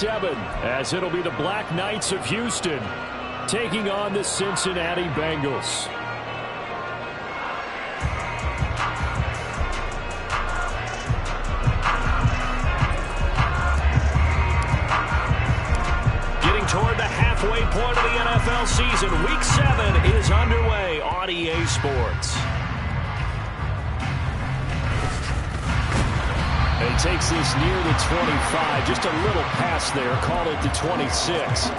7, as it'll be the Black Knights of Houston taking on the Cincinnati Bengals. Getting toward the halfway point of the NFL season, Week 7 is underway on EA Sports. He takes this near the 25, just a little pass there, called it the 26.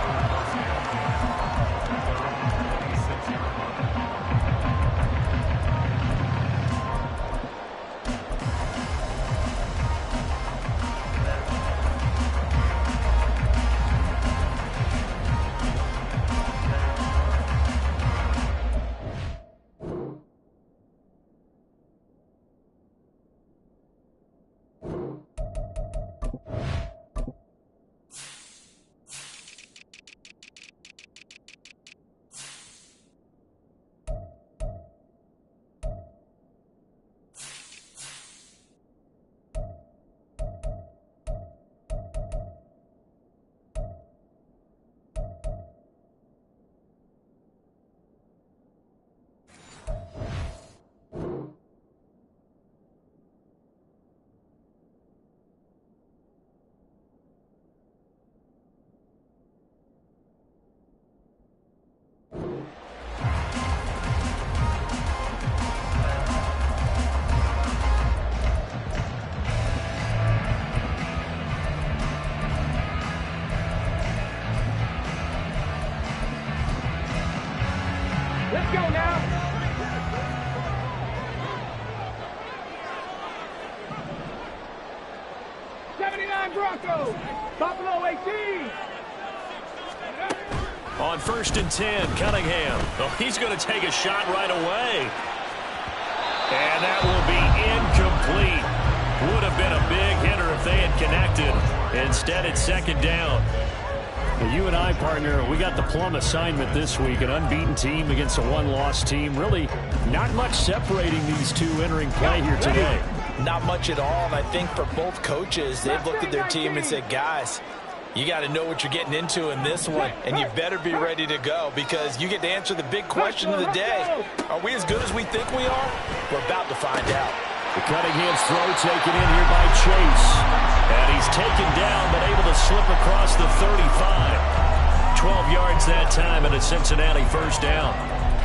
Let's go now. '79 Broncos. Buffalo 18. On 1st and 10, Cunningham. Oh, he's going to take a shot right away. And that will be incomplete. Would have been a big hitter if they had connected. Instead, it's 2nd down. You and I, partner, we got the plum assignment this week. An unbeaten team against a one-loss team. Really not much separating these two entering play here today. Not much at all, and I think for both coaches, they've looked at their team and said, guys, you got to know what you're getting into in this one, and you better be ready to go because you get to answer the big question of the day. Are we as good as we think we are? We're about to find out. The Cunningham's throw taken in here by Chase. And he's taken down, but able to slip across the 35. 12 yards that time, and a Cincinnati 1st down.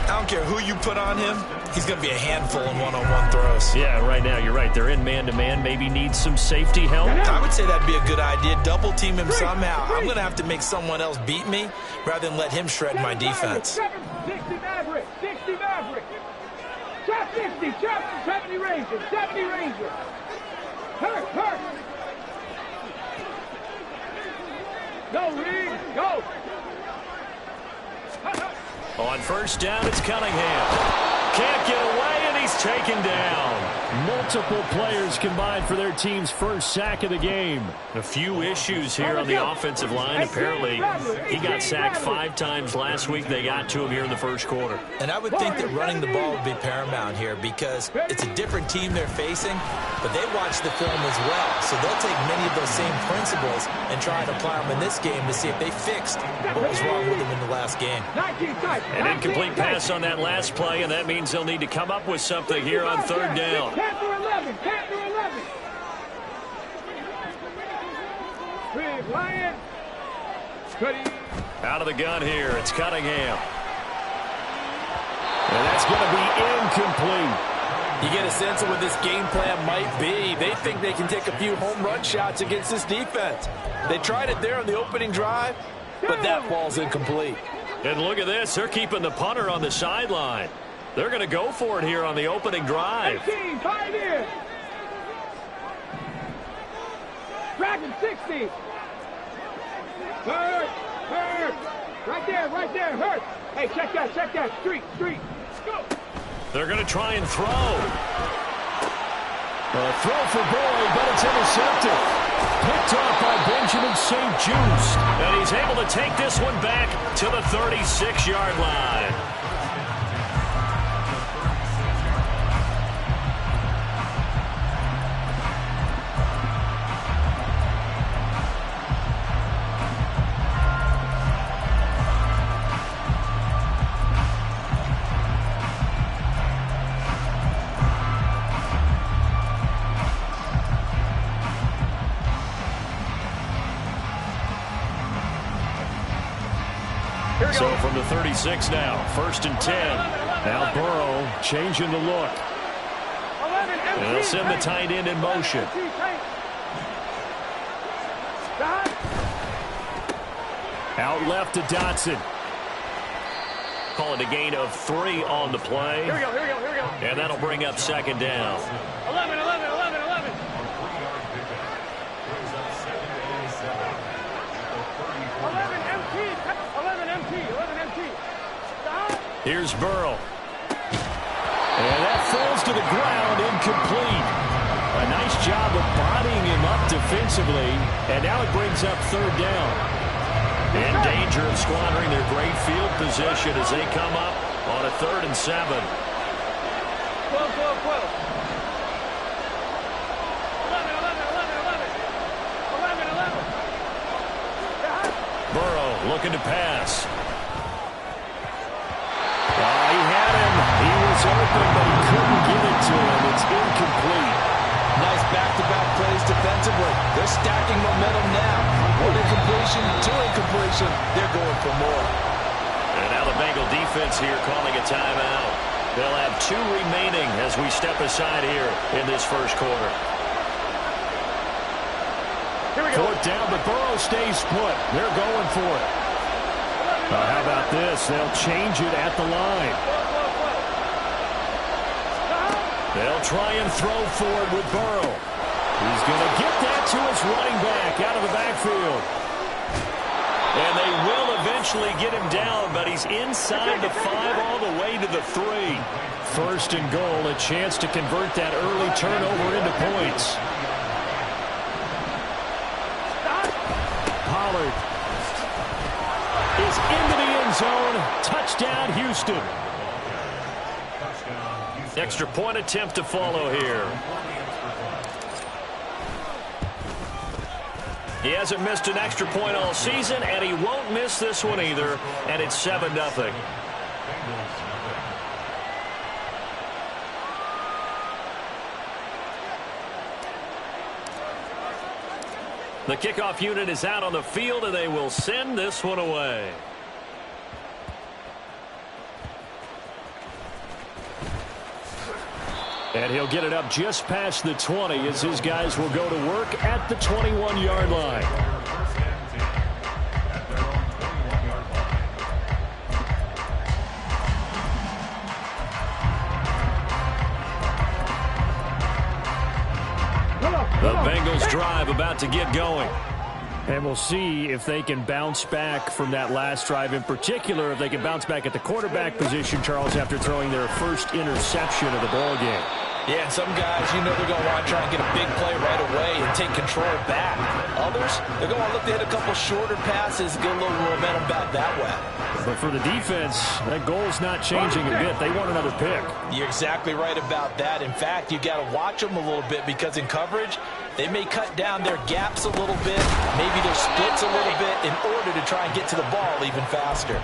I don't care who you put on him. He's going to be a handful in one-on-one throws. Yeah, right now, you're right. They're in man-to-man. Maybe needs some safety help. I would say that'd be a good idea. Double team him somehow. I'm going to have to make someone else beat me rather than let him shred my defense. 60 Maverick. 60 Maverick. Trap 60. Trap 70 Ranger. 70 Ranger. Hurt. Go, Reed. Go. On 1st down, it's Cunningham. Can't get away, and he's taken down. Multiple players combined for their team's 1st sack of the game. A few issues here on the offensive line. Apparently, he got sacked 5 times last week. They got to him here in the 1st quarter. And I would think that running the ball would be paramount here because it's a different team they're facing, but they watch the film as well. So they'll take many of those same principles and try and apply them in this game to see if they fixed what was wrong with them in the last game. An incomplete pass on that last play, and that means they'll need to come up with something here on 3rd down. Panther 11. Panther 11. Big Lion. Out of the gun here, it's Cunningham. And that's going to be incomplete. You get a sense of what this game plan might be. They think they can take a few home run shots against this defense. They tried it there on the opening drive, but that ball's incomplete. And look at this. They're keeping the punter on the sideline. They're going to go for it here on the opening drive. 18, Pioneer. Dragon 60. Hurt. Right there, Hurt. Hey, check that. Street. Go. They're going to try and throw. A throw for Boyd, but it's intercepted. Picked off by Benjamin St-Juste. And he's able to take this one back to the 36-yard line. So from the 36 now, 1st and 10. Now Burrow changing the look. And they'll send the tight end in motion. Out left to Dotson. Call it a gain of 3 on the play. Here we go. And that'll bring up 2nd down. 11. 11 MT. Here's Burrow. And that falls to the ground, incomplete. A nice job of bodying him up defensively. And now it brings up 3rd down. In danger of squandering their great field position as they come up on a 3rd and 7. 12. 11. Burrow looking to pass. He had him. He was open, but he couldn't get it to him. It's incomplete. Nice back-to-back plays defensively. They're stacking momentum now. 1 incompletion, 2 incompletion. They're going for more. And now the Bengal defense here calling a timeout. They'll have 2 remaining as we step aside here in this first quarter. 4th down, but Burrow stays put. They're going for it. How about this? They'll change it at the line. They'll try and throw forward with Burrow. He's going to get that to his running back out of the backfield. And they will eventually get him down, but he's inside the 5 all the way to the 3. 1st and goal, a chance to convert that early turnover into points. Pollard is into the end zone. Touchdown, Houston. Extra point attempt to follow here. He hasn't missed an extra point all season, and he won't miss this one either, and it's 7-0. The kickoff unit is out on the field, and they will send this one away. And he'll get it up just past the 20 as his guys will go to work at the 21-yard line. The Bengals drive about to get going. And we'll see if they can bounce back from that last drive, in particular, if they can bounce back at the quarterback position, Charles, after throwing their first interception of the ball game. Yeah, and some guys, you know they're going to want to try and get a big play right away and take control back. Others, they're going to look to hit a couple shorter passes, get a little momentum back that way. But for the defense, that goal's not changing a bit. They want another pick. You're exactly right about that. In fact, you got to watch them a little bit because in coverage, they may cut down their gaps a little bit, maybe their splits a little bit in order to try and get to the ball even faster.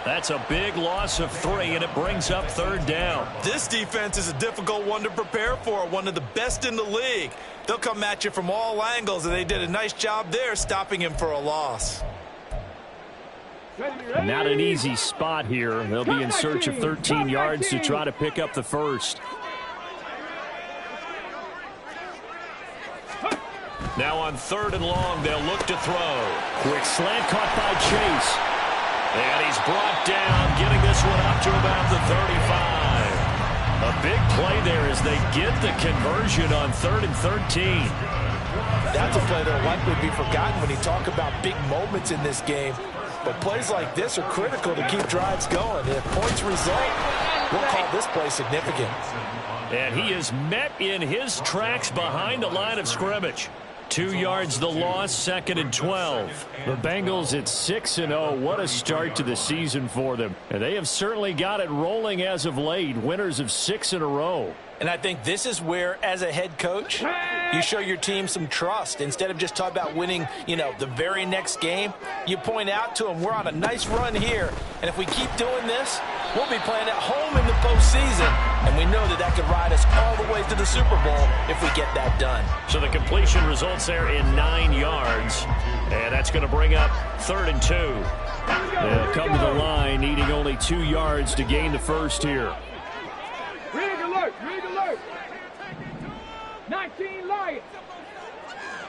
That's a big loss of 3, and it brings up 3rd down. This defense is a difficult one to prepare for, one of the best in the league. They'll come at you from all angles, and they did a nice job there stopping him for a loss. Not an easy spot here. They'll be in search of 13 yards to try to pick up the first. Now on 3rd and long, they'll look to throw. Quick slant caught by Chase. And he's brought down, getting this one up to about the 35. A big play there as they get the conversion on 3rd and 13. That's a play that will likely be forgotten when you talk about big moments in this game. But plays like this are critical to keep drives going. If points result, we'll call this play significant. And he is met in his tracks behind the line of scrimmage. 2 yards the loss, 2nd and 12. The Bengals at 6-0. What a start to the season for them. And they have certainly got it rolling as of late. Winners of 6 in a row. And I think this is where, as a head coach, you show your team some trust. Instead of just talking about winning, the very next game, you point out to them, we're on a nice run here. And if we keep doing this, we'll be playing at home in the postseason. And we know that could ride us all the way to the Super Bowl if we get that done. So the completion results there in 9 yards. And that's going to bring up 3rd and 2. They'll come to the line, needing only 2 yards to gain the first here. Rig alert, rig alert. 19 Lions.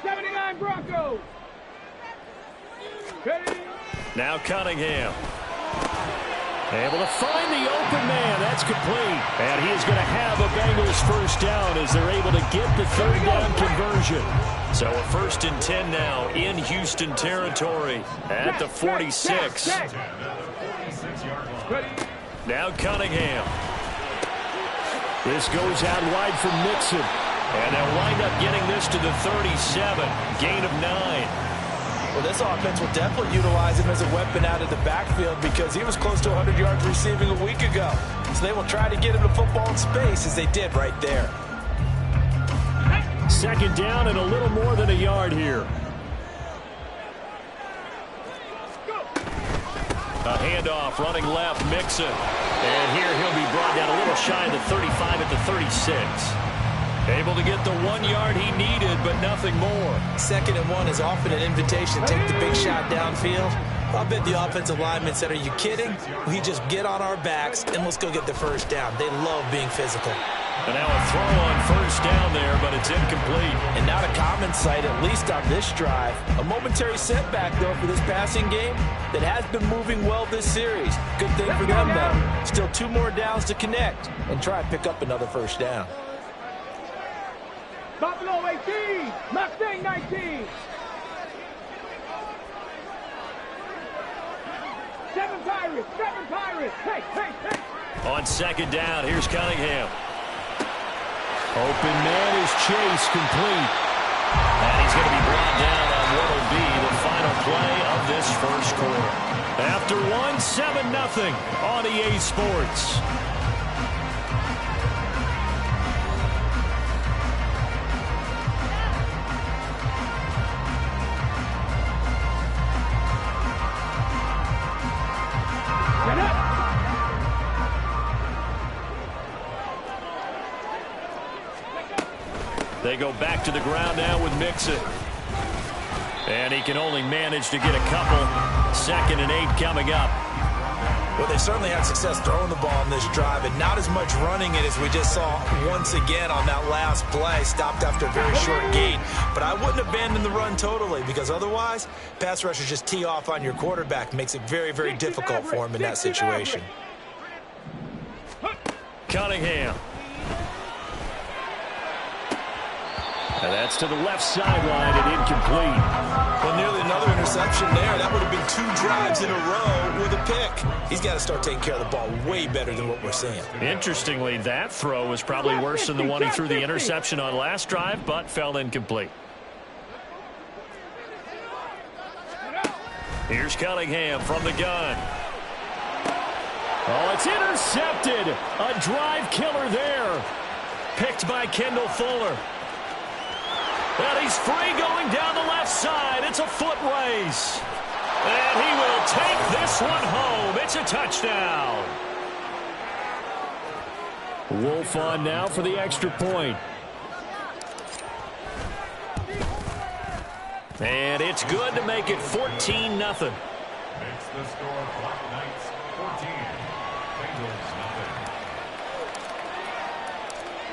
79 Broncos. Ready? Now Cunningham. Able to find the open man. That's complete. And he is going to have a Bengals first down as they're able to get the third down conversion. So a 1st and 10 now in Houston territory at the 46. Now Cunningham. This goes out wide for Mixon. And they'll wind up getting this to the 37. Gain of 9. Well, this offense will definitely utilize him as a weapon out of the backfield because he was close to 100 yards receiving a week ago. So they will try to get him the football in space as they did right there. 2nd down and a little more than a yard here. A handoff running left, Mixon. And here he'll be brought down a little shy of the 35 at the 36. Able to get the 1 yard he needed, but nothing more. 2nd and 1 is often an invitation to take the big shot downfield. I bet the offensive linemen said, are you kidding? We just get on our backs and let's go get the first down. They love being physical. And now a throw on 1st down there, but it's incomplete. And not a common sight, at least on this drive. A momentary setback, though, for this passing game that has been moving well this series. Good thing for them, though. Still 2 more downs to connect and try and pick up another first down. Buffalo 18, Mustang 19. 7 Pirates. Hey. On 2nd down, here's Cunningham. Open man is Chase, complete. And he's going to be brought down on what will be the final play of this 1st quarter. After 7-0 on EA Sports. They go back to the ground now with Mixon. And he can only manage to get a couple. 2nd and 8 coming up. Well, they certainly had success throwing the ball in this drive, and not as much running it as we just saw once again on that last play. Stopped after a very short gain. But I wouldn't abandon the run totally, because otherwise, pass rushers just tee off on your quarterback. Makes it very, very difficult for him in that situation. Cunningham. And that's to the left sideline and incomplete. Well, nearly another interception there. That would have been 2 drives in a row with a pick. He's got to start taking care of the ball way better than what we're seeing. Interestingly, that throw was probably worse than the one he threw the interception on last drive, but fell incomplete. Here's Cunningham from the gun. Oh, it's intercepted. A drive killer there. Picked by Kendall Fuller. And he's free going down the left side. It's a foot race. And he will take this one home. It's a touchdown. Wolf on now for the extra point. And it's good to make it 14-0. It's the score, Black Knights 14, Bengals nothing.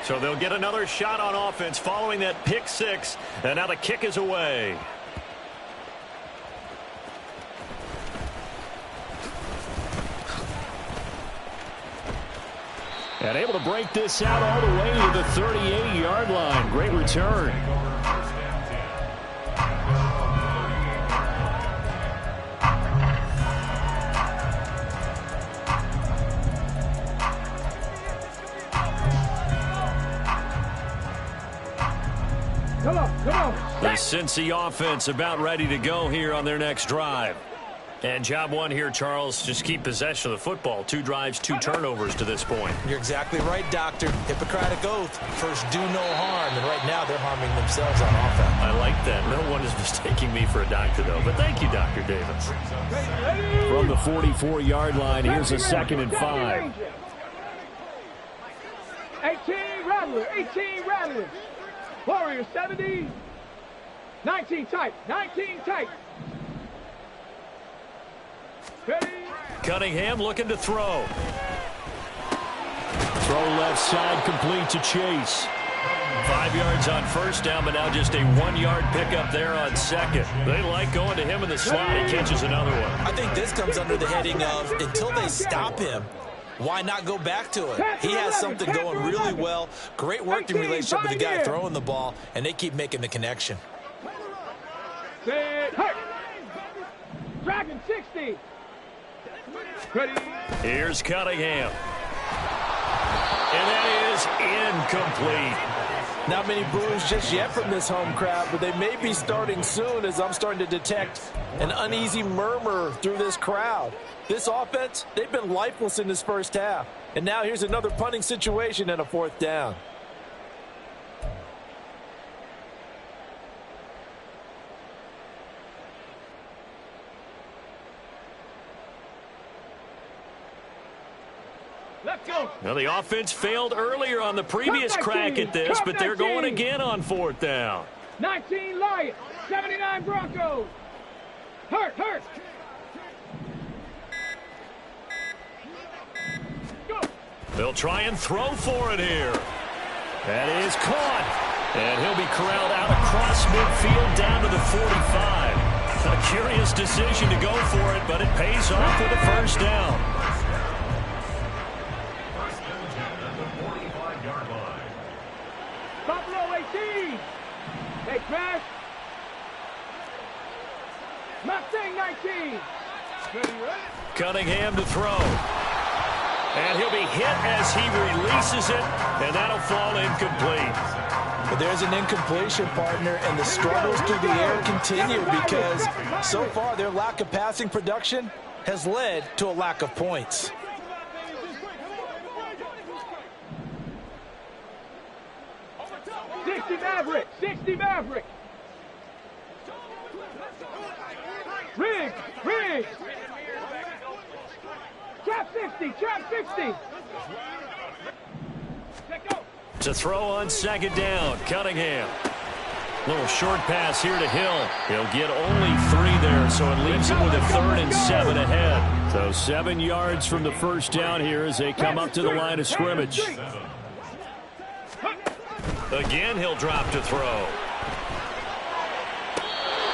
So they'll get another shot on offense following that pick 6. And now the kick is away. And able to break this out all the way to the 38-yard line. Great return. Come on. The Cincy offense about ready to go here on their next drive. And job one here, Charles, just keep possession of the football. 2 drives, 2 turnovers to this point. You're exactly right, Doctor. Hippocratic oath. First, do no harm. And right now, they're harming themselves on offense. I like that. No one is mistaking me for a doctor, though. But thank you, Dr. Davis. From the 44-yard line, here's a 2nd and 5. 18 Rattlers. Warriors 70. 19 tight. Cunningham looking to throw. Throw left side, complete to Chase. 5 yards on first down, but now just a 1-yard pickup there on second. They like going to him in the slot. He catches another one. I think this comes under the heading of until they stop him, why not go back to it? He has something going really well. Great working relationship with the guy throwing the ball, and they keep making the connection. Dragon 60. Here's Cunningham. And that is incomplete. Not many boos just yet from this home crowd, but they may be starting soon as I'm starting to detect an uneasy murmur through this crowd. This offense, they've been lifeless in this first half. And now here's another punting situation and a 4th down. Let's go. Now, the offense failed earlier on the previous crack at this, but they're going again on 4th down. 19 Lions, 79 Broncos. Hurt. Go. They'll try and throw for it here. That is caught. And he'll be corralled out across midfield down to the 45. A curious decision to go for it, but it pays off with a first down. Buffalo 18. Hey, Crash. Mustang 19. Cunningham to throw. And he'll be hit as he releases it, and that'll fall incomplete. But there's an incompletion, partner, and the struggles through the air continue because so far their lack of passing production has led to a lack of points. Sixty Maverick. Riggs. Trap 60. To throw on second down, Cunningham. Little short pass here to Hill. He'll get only 3 there, so it leaves him with a 3rd and 7 ahead. So 7 yards from the first down here as they come up to the line of scrimmage. Again, he'll drop to throw.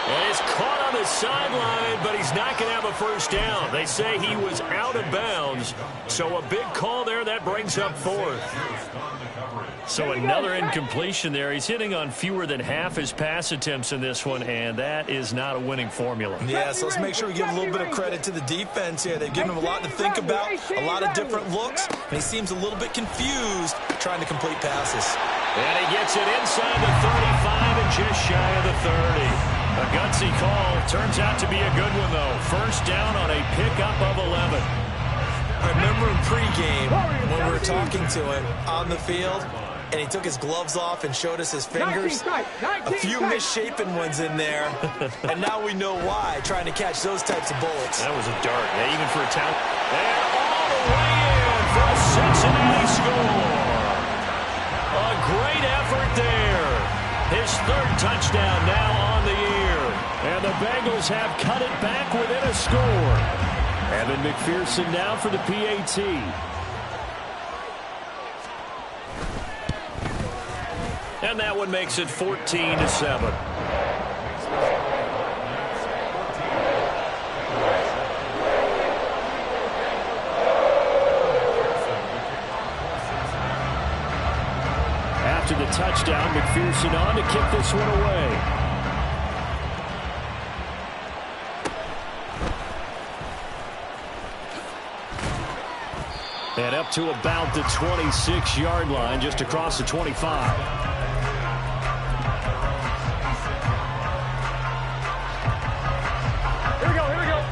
And he's caught on the sideline, but he's not going to have a first down. They say he was out of bounds, so a big call there. That brings up 4th. So another incompletion there. He's hitting on fewer than half his pass attempts in this one, and that is not a winning formula. Yeah, so let's make sure we give a little bit of credit to the defense here. They've given him a lot to think about, a lot of different looks, and he seems a little bit confused trying to complete passes. And he gets it inside the 35 and just shy of the 30. A gutsy call. Turns out to be a good one, though. First down on a pickup of 11. I remember in pregame when we were talking to him on the field, and he took his gloves off and showed us his fingers. A few misshapen ones in there, and now we know why, trying to catch those types of bullets. That was a dart, yeah, even for a talent. And all the way in for a Cincinnati score. A great effort there. His 3rd touchdown now on the year. And the Bengals have cut it back within a score. Evan McPherson now for the PAT. And that one makes it 14-7. After the touchdown, McPherson on to kick this one away. And up to about the 26-yard line, just across the 25.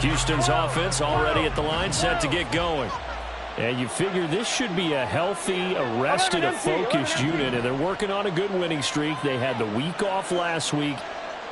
Houston's offense already at the line, set to get going. And you figure this should be a healthy, arrested, a focused unit, and they're working on a good winning streak. They had the week off last week.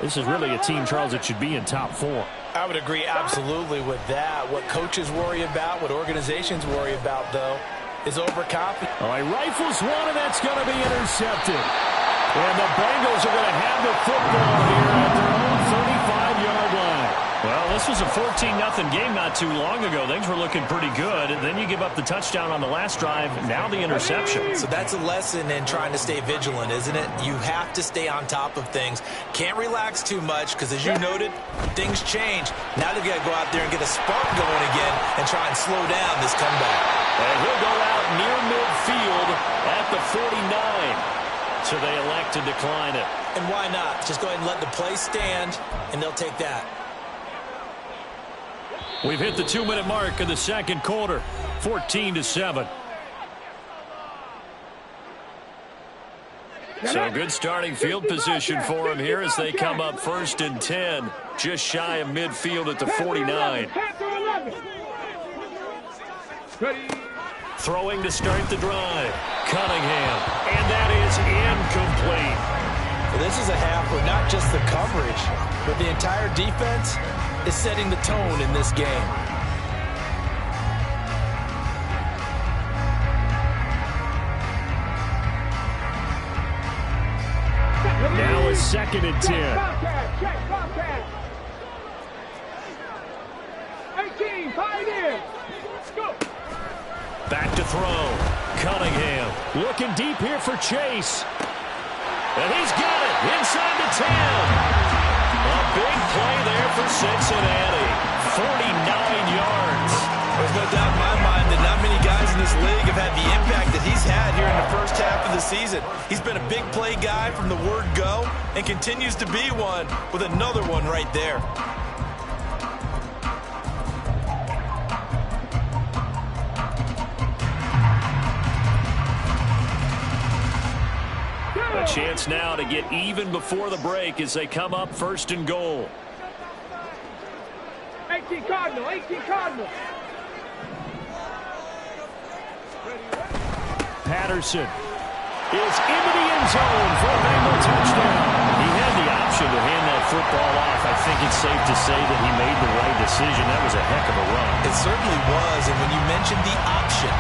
This is really a team, Charles, that should be in top 4. I would agree absolutely with that. What coaches worry about, what organizations worry about, though, is overconfidence. All right, rifles one, and that's going to be intercepted. And the Bengals are going to have the football here at their own 35-yard line. Well, this was a 14-0 game not too long ago. Things were looking pretty good. Then you give up the touchdown on the last drive. Now the interception. So that's a lesson in trying to stay vigilant, isn't it? You have to stay on top of things. Can't relax too much because, as you noted, things change. Now they've got to go out there and get a spark going again and try and slow down this comeback. And he'll go out near midfield at the 49. So they elect to decline it. And why not? Just go ahead and let the play stand, and they'll take that. We've hit the 2-minute mark of the second quarter, 14-7. So good starting field position for them here as they come up 1st and 10, just shy of midfield at the 49. Throwing to start the drive, Cunningham, and that is incomplete. Well, this is a half where not just the coverage, but the entire defense is setting the tone in this game. Now a 2nd and 10. Check. 18, fight in. Go. Back to throw. Cunningham looking deep here for Chase. And he's got it inside the 10. A big play there for Cincinnati. 49 yards. There's no doubt in my mind that not many guys in this league have had the impact that he's had here in the first half of the season. He's been a big play guy from the word go and continues to be one with another one right there. A chance now to get even before the break as they come up 1st and goal. 18 Cardinal. Patterson is into the end zone for a Bengal touchdown. He had the option to hand that football off. I think it's safe to say that he made the right decision. That was a heck of a run. It certainly was, and when you mentioned the option,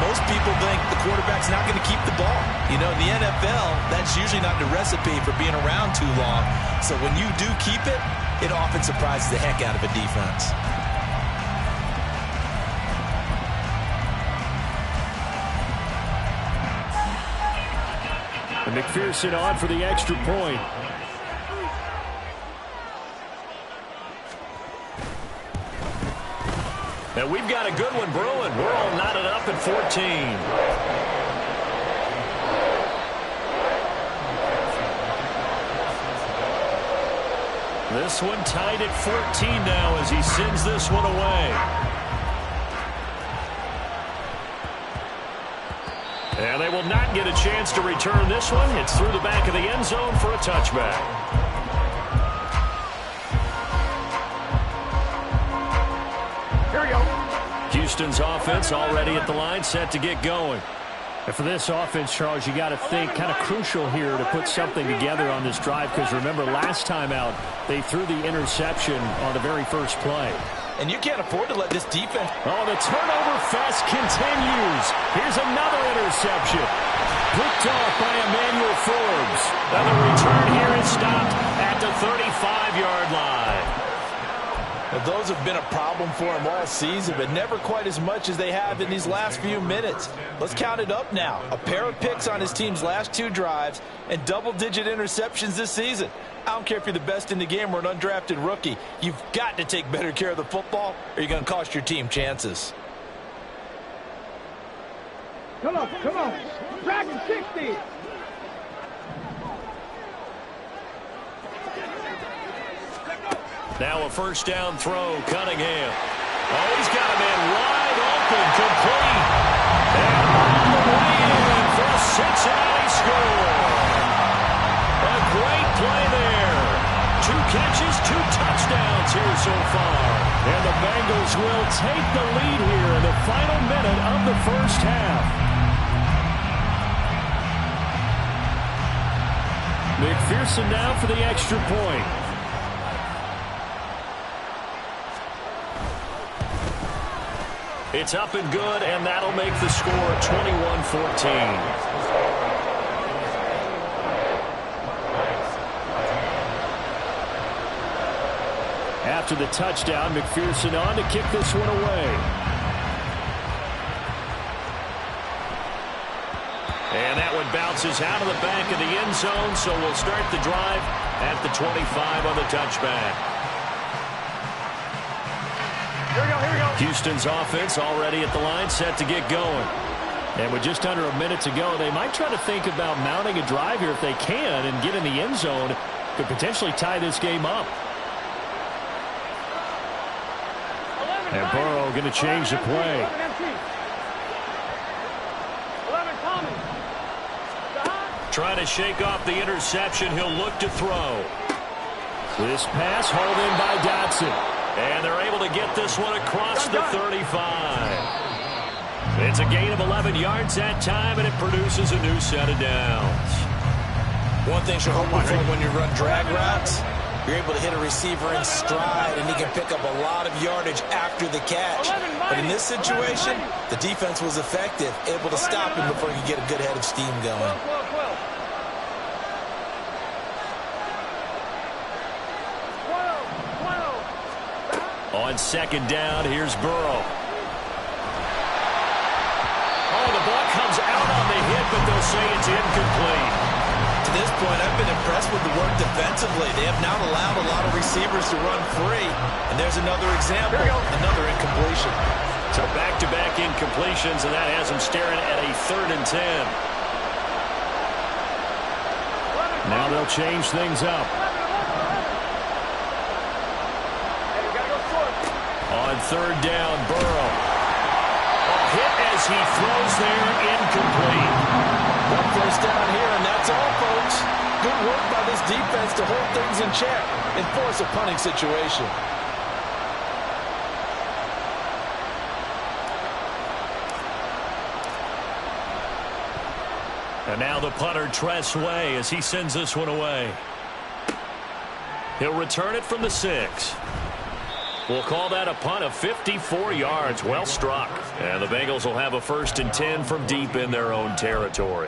most people think the quarterback's not going to keep the ball. You know, in the NFL, that's usually not the recipe for being around too long. So when you do keep it, it often surprises the heck out of a defense. And McPherson on for the extra point. And we've got a good one brewing. We're all knotted up at 14. This one tied at 14 now as he sends this one away. And they will not get a chance to return this one. It's through the back of the end zone for a touchback. Houston's offense already at the line, set to get going. And for this offense, Charles, you got to think kind of crucial here to put something together on this drive, because remember last time out they threw the interception on the very first play. And you can't afford to let this defense. Oh, the turnover fest continues. Here's another interception. Picked off by Emmanuel Forbes. And the return here is stopped at the 35-yard line. Well, those have been a problem for him all season, but never quite as much as they have in these last few minutes. Let's count it up now. A pair of picks on his team's last 2 drives and double-digit interceptions this season. I don't care if you're the best in the game or an undrafted rookie. You've got to take better care of the football or you're going to cost your team chances. Come on. Dragon 60. Now a first down throw, Cunningham. Oh, he's got a man wide open, complete. And all the way in for a Cincinnati score. A great play there. 2 catches, 2 touchdowns here so far. And the Bengals will take the lead here in the final minute of the first half. McPherson now for the extra point. It's up and good, and that'll make the score 21-14. after the touchdown. McPherson on to kick this one away. And that one bounces out of the back of the end zone, so we'll start the drive at the 25 on the touchback. Here we go. Houston's offense already at the line, set to get going. And with just under a minute to go, they might try to think about mounting a drive here if they can and get in the end zone. Could potentially tie this game up. And Burrow going to change the play. Trying to shake off the interception. He'll look to throw. This pass hauled in by Dotson. And they're able to get this one across the 35. It's a gain of 11 yards that time, and it produces a new set of downs. One thing you're hoping for when you run drag routes, you're able to hit a receiver in stride, and he can pick up a lot of yardage after the catch. But in this situation, the defense was effective, able to stop him before he could get a good head of steam going. On second down, here's Burrow. Oh, the ball comes out on the hit, but they'll say it's incomplete. To this point, I've been impressed with the work defensively. They have not allowed a lot of receivers to run free. And there's another example, another incompletion. So back-to-back incompletions, and that has them staring at a 3rd and 10. Now they'll change things up. On 3rd down, Burrow. A hit as he throws there, incomplete. One first down here, and that's all, folks. Good work by this defense to hold things in check and force a punting situation. And now the punter, Tress Way, as he sends this one away. He'll return it from the 6. We'll call that a punt of 54 yards. Well struck. And the Bengals will have a 1st and 10 from deep in their own territory.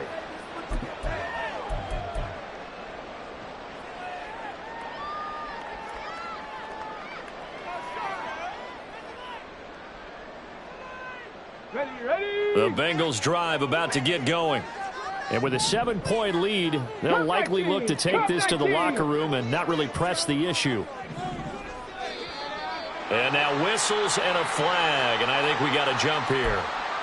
Ready. The Bengals drive about to get going. And with a 7-point lead, they'll likely look to take this to the locker room and not really press the issue. And now whistles and a flag, and I think we got a jump here.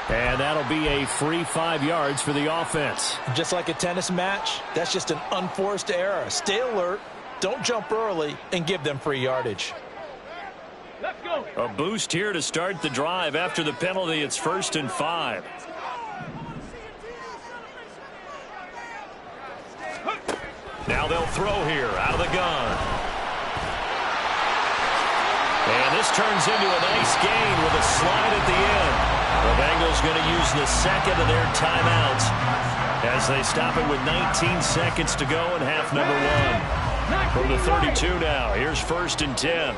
And that'll be a free 5 yards for the offense. Just like a tennis match, that's just an unforced error. Stay alert, don't jump early, and give them free yardage. Let's go. A boost here to start the drive. After the penalty, it's 1st and 5. Now they'll throw here out of the gun. And this turns into a nice gain with a slide at the end. The Bengals going to use the 2nd of their timeouts as they stop it with 19 seconds to go in half number 1. From the 32 now, here's 1st and 10.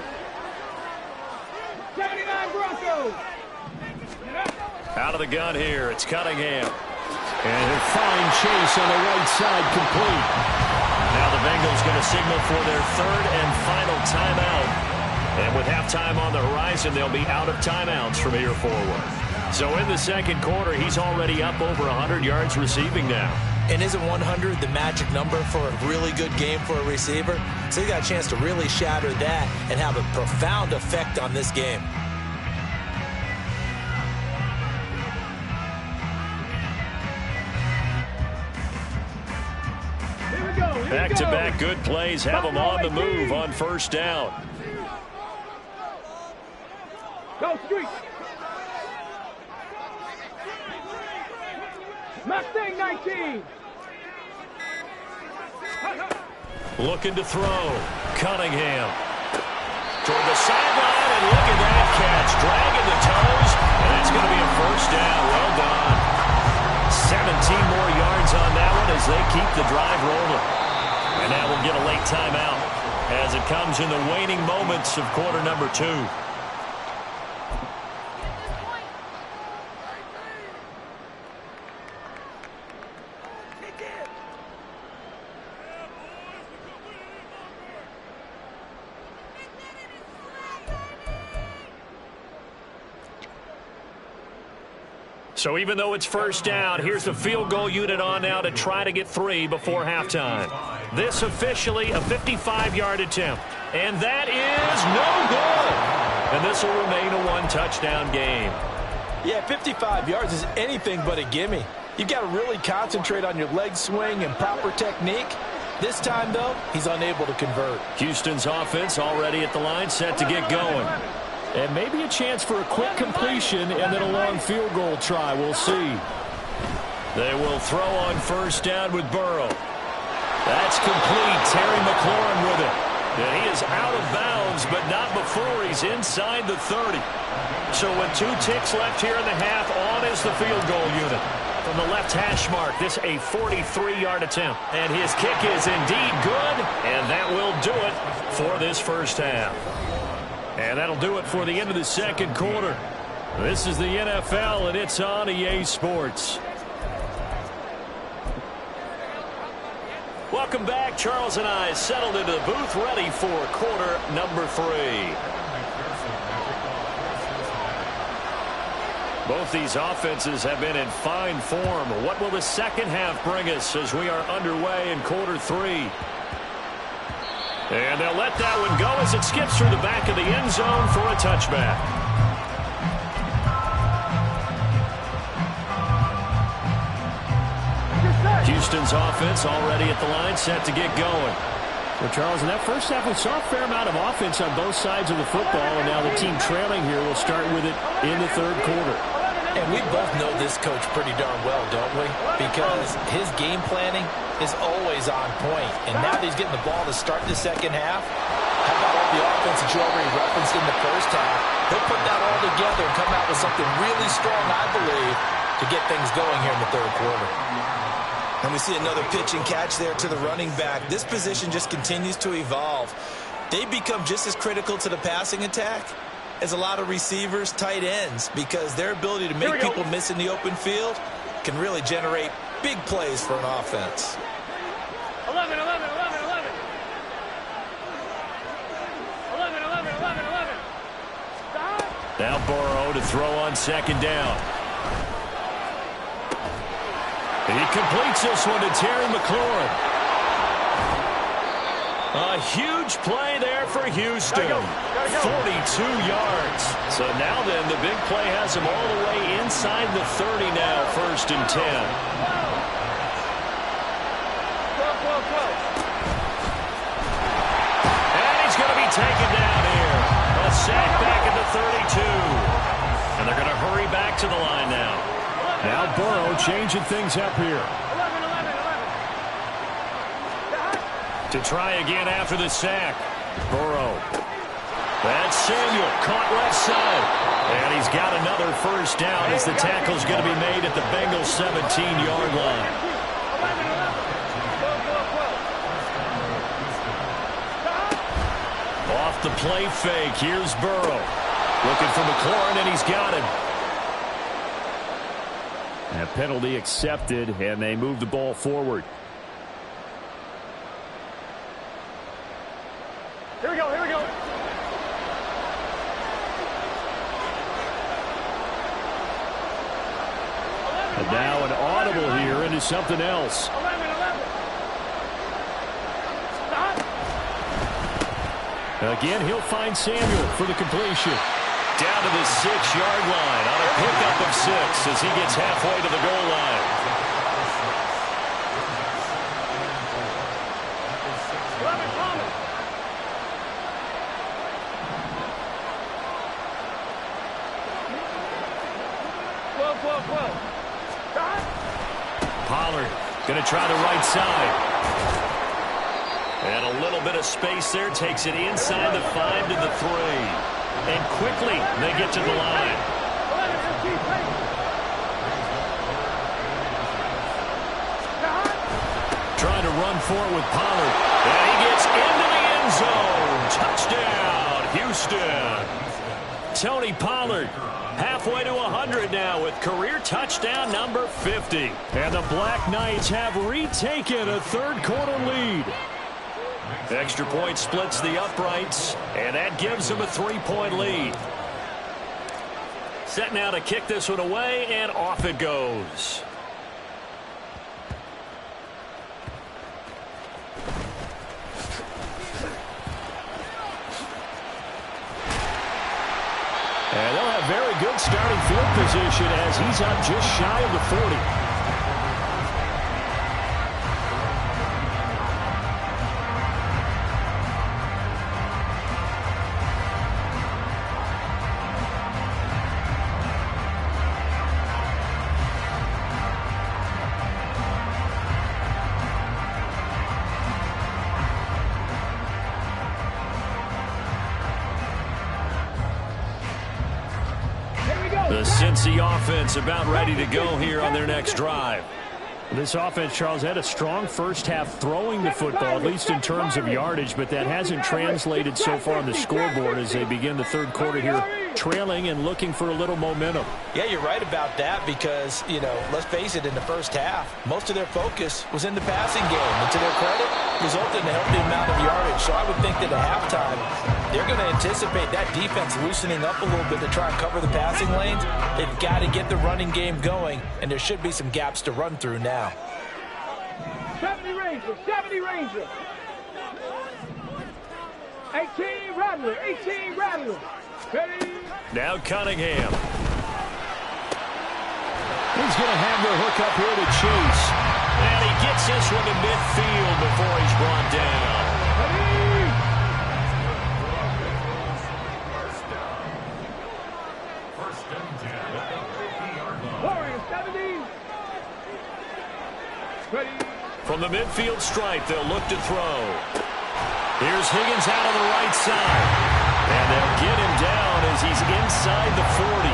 79 Broncos. Out of the gun here, it's Cunningham. And a fine chase on the right side, complete. Now the Bengals going to signal for their 3rd and final timeout. And with halftime on the horizon, they'll be out of timeouts from here forward. So in the 2nd quarter, he's already up over 100 yards receiving now. And isn't 100 the magic number for a really good game for a receiver? So he got a chance to really shatter that and have a profound effect on this game. Back-to-back good plays have them on the move on 1st down. Go street. Mustang 19. Looking to throw. Cunningham. Toward the sideline, and look at that catch. Dragging the toes, and it's going to be a 1st down. Well done. 17 more yards on that one as they keep the drive rolling. And now we'll get a late timeout as it comes in the waning moments of quarter number 2. So even though it's first down, here's the field goal unit on now to try to get 3 before halftime. This officially a 55-yard attempt. And that is no good. And this will remain a 1-touchdown game. Yeah, 55 yards is anything but a gimme. You've got to really concentrate on your leg swing and proper technique. This time, though, he's unable to convert. Houston's offense already at the line, set to get going. And maybe a chance for a quick completion and then a long field goal try. We'll see. They will throw on first down with Burrow. That's complete. Terry McLaurin with it. And he is out of bounds, but not before he's inside the 30. So with 2 ticks left here in the half, on is the field goal unit. From the left hash mark, this a 43-yard attempt. And his kick is indeed good, and that will do it for this first half. And that'll do it for the end of the second quarter. This is the NFL, and it's on EA Sports. Welcome back. Charles and I settled into the booth, ready for quarter number 3. Both these offenses have been in fine form. What will the second half bring us as we are underway in quarter 3? And they'll let that one go as it skips through the back of the end zone for a touchback. Houston's offense already at the line, set to get going. Well, Charles, in that first half, we saw a fair amount of offense on both sides of the football, and now the team trailing here will start with it in the third quarter. And we both know this coach pretty darn well, don't we? Because his game planning is always on point. And now that he's getting the ball to start the second half, how about all the offense that you already referenced in the first half? He'll put that all together and come out with something really strong, I believe, to get things going here in the third quarter. And we see another pitch and catch there to the running back. This position just continues to evolve. They become just as critical to the passing attack as a lot of receivers, tight ends, because their ability to make people miss in the open field can really generate big plays for an offense. 11, 11, 11, 11. 11, 11, 11, 11. Stop. Now Burrow to throw on second down. He completes this one to Terry McLaurin. A huge play there for Houston. 42 yards. So now then, the big play has him all the way inside the 30 now, 1st and 10. And he's going to be taken down here. A sack back at the 32. And they're going to hurry back to the line now. Now Burrow changing things up here. 11, 11, 11. To try again after the sack. Burrow. That's Samuel, caught left side. And he's got another first down as the tackle's going to be made at the Bengals' 17-yard line. 11, 11. Off the play fake, here's Burrow. Looking for McLaurin, and he's got him. That penalty accepted, and they move the ball forward. Here we go, here we go. And now an audible here into something else. 11, 11. Stop. Again, he'll find Samuel for the completion. Down to the 6-yard line on a pickup of 6 as he gets halfway to the goal line. Pollard going to try the right side. And a little bit of space there, takes it inside the 5 to the 3. And quickly, they get to the line. Trying to run for it with Pollard. And he gets into the end zone. Touchdown, Houston. Tony Pollard, halfway to 100 now with career touchdown number 50. And the Black Knights have retaken a third-quarter lead. Extra point splits the uprights, and that gives them a 3-point lead. Set now to kick this one away, and off it goes. And they'll have very good starting field position as he's up just shy of the 40. The Cincy offense about ready to go here on their next drive. This offense, Charles, had a strong first half throwing the football, at least in terms of yardage, but that hasn't translated so far on the scoreboard as they begin the third quarter here, trailing and looking for a little momentum. Yeah, you're right about that because, let's face it, in the first half, most of their focus was in the passing game. And to their credit, resulted in a healthy amount of yardage. So I would think that at halftime, they're going to anticipate that defense loosening up a little bit to try and cover the passing lanes. They've got to get the running game going, and there should be some gaps to run through now. 70 Rangers, 70 Rangers. 18 Rattler, 18 Rattler. Ready? Now Cunningham. He's going to have the hook up here to Chase. And he gets this one to midfield before he's brought down. Ready? First and 10 at the 50-yard line. Warriors, 70. Ready? From the midfield stripe, they'll look to throw. Here's Higgins out on the right side. And they'll get him down as he's inside the 40.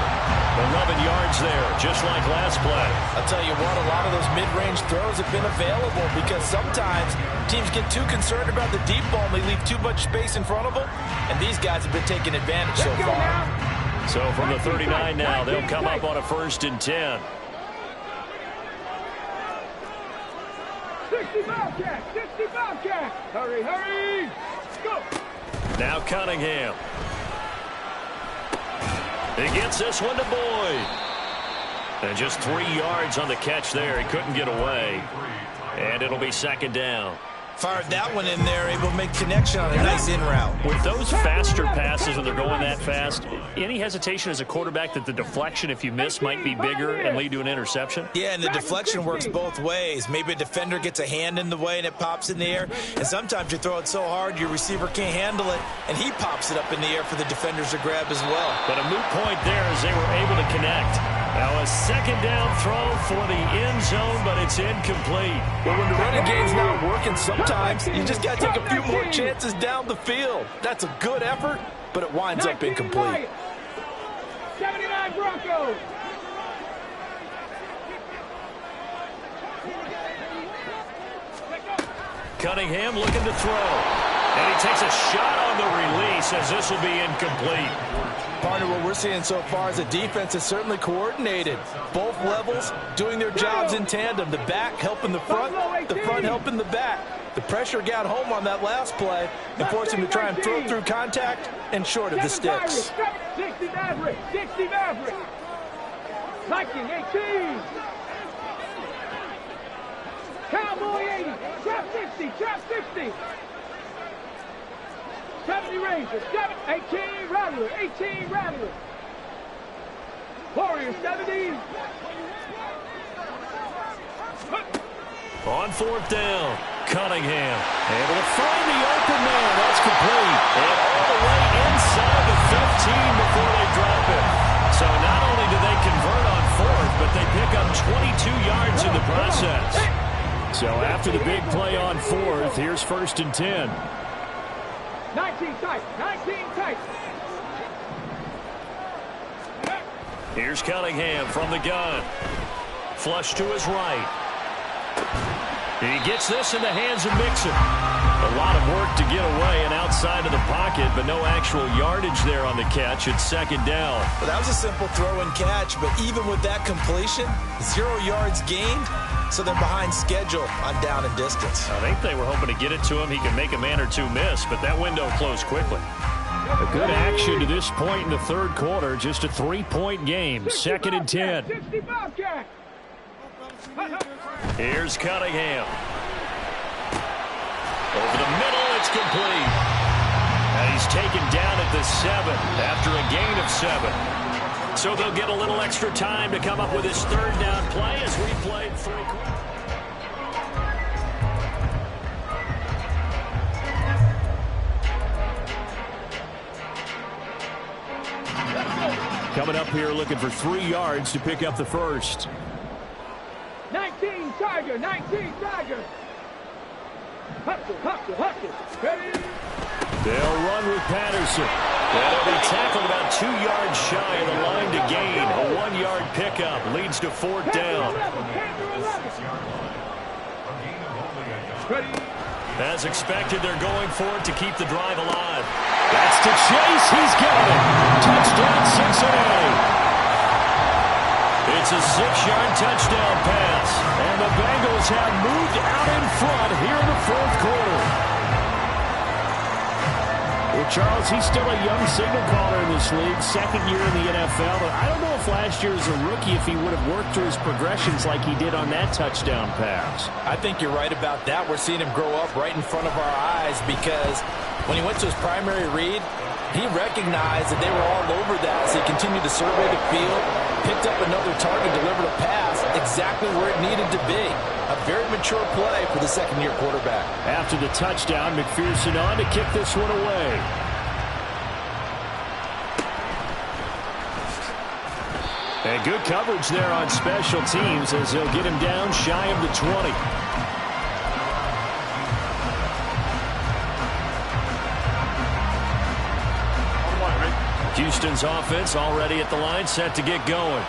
11 yards there, just like last play. I'll tell you what, a lot of those mid-range throws have been available because sometimes teams get too concerned about the deep ball and they leave too much space in front of them. And these guys have been taking advantage so Let's go far. now. So from the 39 now, they'll come up on a 1st and 10. 60 Bobcats, 60 Bobcats. Hurry, hurry. Go. Now Cunningham. He gets this one to Boyd. And just 3 yards on the catch there. He couldn't get away. And it'll be 2nd down. Fired that one in there, able to make connection on a nice in route. With those faster passes when they're going that fast, any hesitation as a quarterback that the deflection, if you miss, might be bigger and lead to an interception? Yeah, and the deflection works both ways. Maybe a defender gets a hand in the way and it pops in the air. And sometimes you throw it so hard your receiver can't handle it, and he pops it up in the air for the defenders to grab as well. But a moot point there as they were able to connect. Now a 2nd down throw for the end zone, but it's incomplete. Well, when the running game's not working, sometimes you just got to take a few more chances down the field. That's a good effort, but it winds up incomplete. 79 Broncos. Cunningham looking to throw. And he takes a shot on the release as this will be incomplete. Partner, what we're seeing so far is a defense is certainly coordinated. Both levels doing their jobs in tandem. The back helping the front helping the back. The pressure got home on that last play and forced him to try and throw through contact and short of the sticks. 60 Maverick, 60 Maverick. Viking 18. Cowboy 80, trap 60, trap 60. 70 Rangers, 18 Rattler, 18 Rattler. Warriors 70. On 4th down, Cunningham able to find the open man. That's complete. And all the way inside the 15 before they drop it. So not only do they convert on 4th, but they pick up 22 yards in the process. So after the big play on 4th, here's 1st and 10. 19 tight, 19 tight. Here's Cunningham from the gun. Flush to his right. He gets this in the hands of Mixon. A lot of work to get away and outside of the pocket, but no actual yardage there on the catch. It's 2nd down. Well, that was a simple throw and catch, but even with that completion, 0 yards gained, so they're behind schedule on down and distance. I think they were hoping to get it to him. He could make a man or two miss, but that window closed quickly. A good action to this point in the third quarter. Just a 3-point game. 2nd and 10. 60 Bobcat. Here's Cunningham. Over the middle, it's complete. And he's taken down at the 7 after a gain of 7. So they'll get a little extra time to come up with his third down play as we played 3 quarters. Coming up here looking for 3 yards to pick up the first. 19 Tiger, 19 Tiger. Hustle. Ready? They'll run with Patterson. That'll be tackled about 2 yards shy of the line to gain. A 1-yard pickup leads to 4th down. As expected, they're going for it to keep the drive alive. That's to Chase. He's got it. Touchdown, Cincinnati. It's a 6-yard touchdown pass. And the Bengals have moved out in front here in the 4th quarter. Well, Charles, he's still a young signal caller in this league, 2nd year in the NFL. But I don't know if last year as a rookie, if he would have worked through his progressions like he did on that touchdown pass. I think you're right about that. We're seeing him grow up right in front of our eyes because when he went to his primary read, he recognized that they were all over that as he continued to survey the field, picked up another target, delivered a pass exactly where it needed to be. A very mature play for the 2nd-year quarterback. After the touchdown, McPherson on to kick this one away. And good coverage there on special teams as they'll get him down shy of the 20. Houston's offense already at the line, set to get going.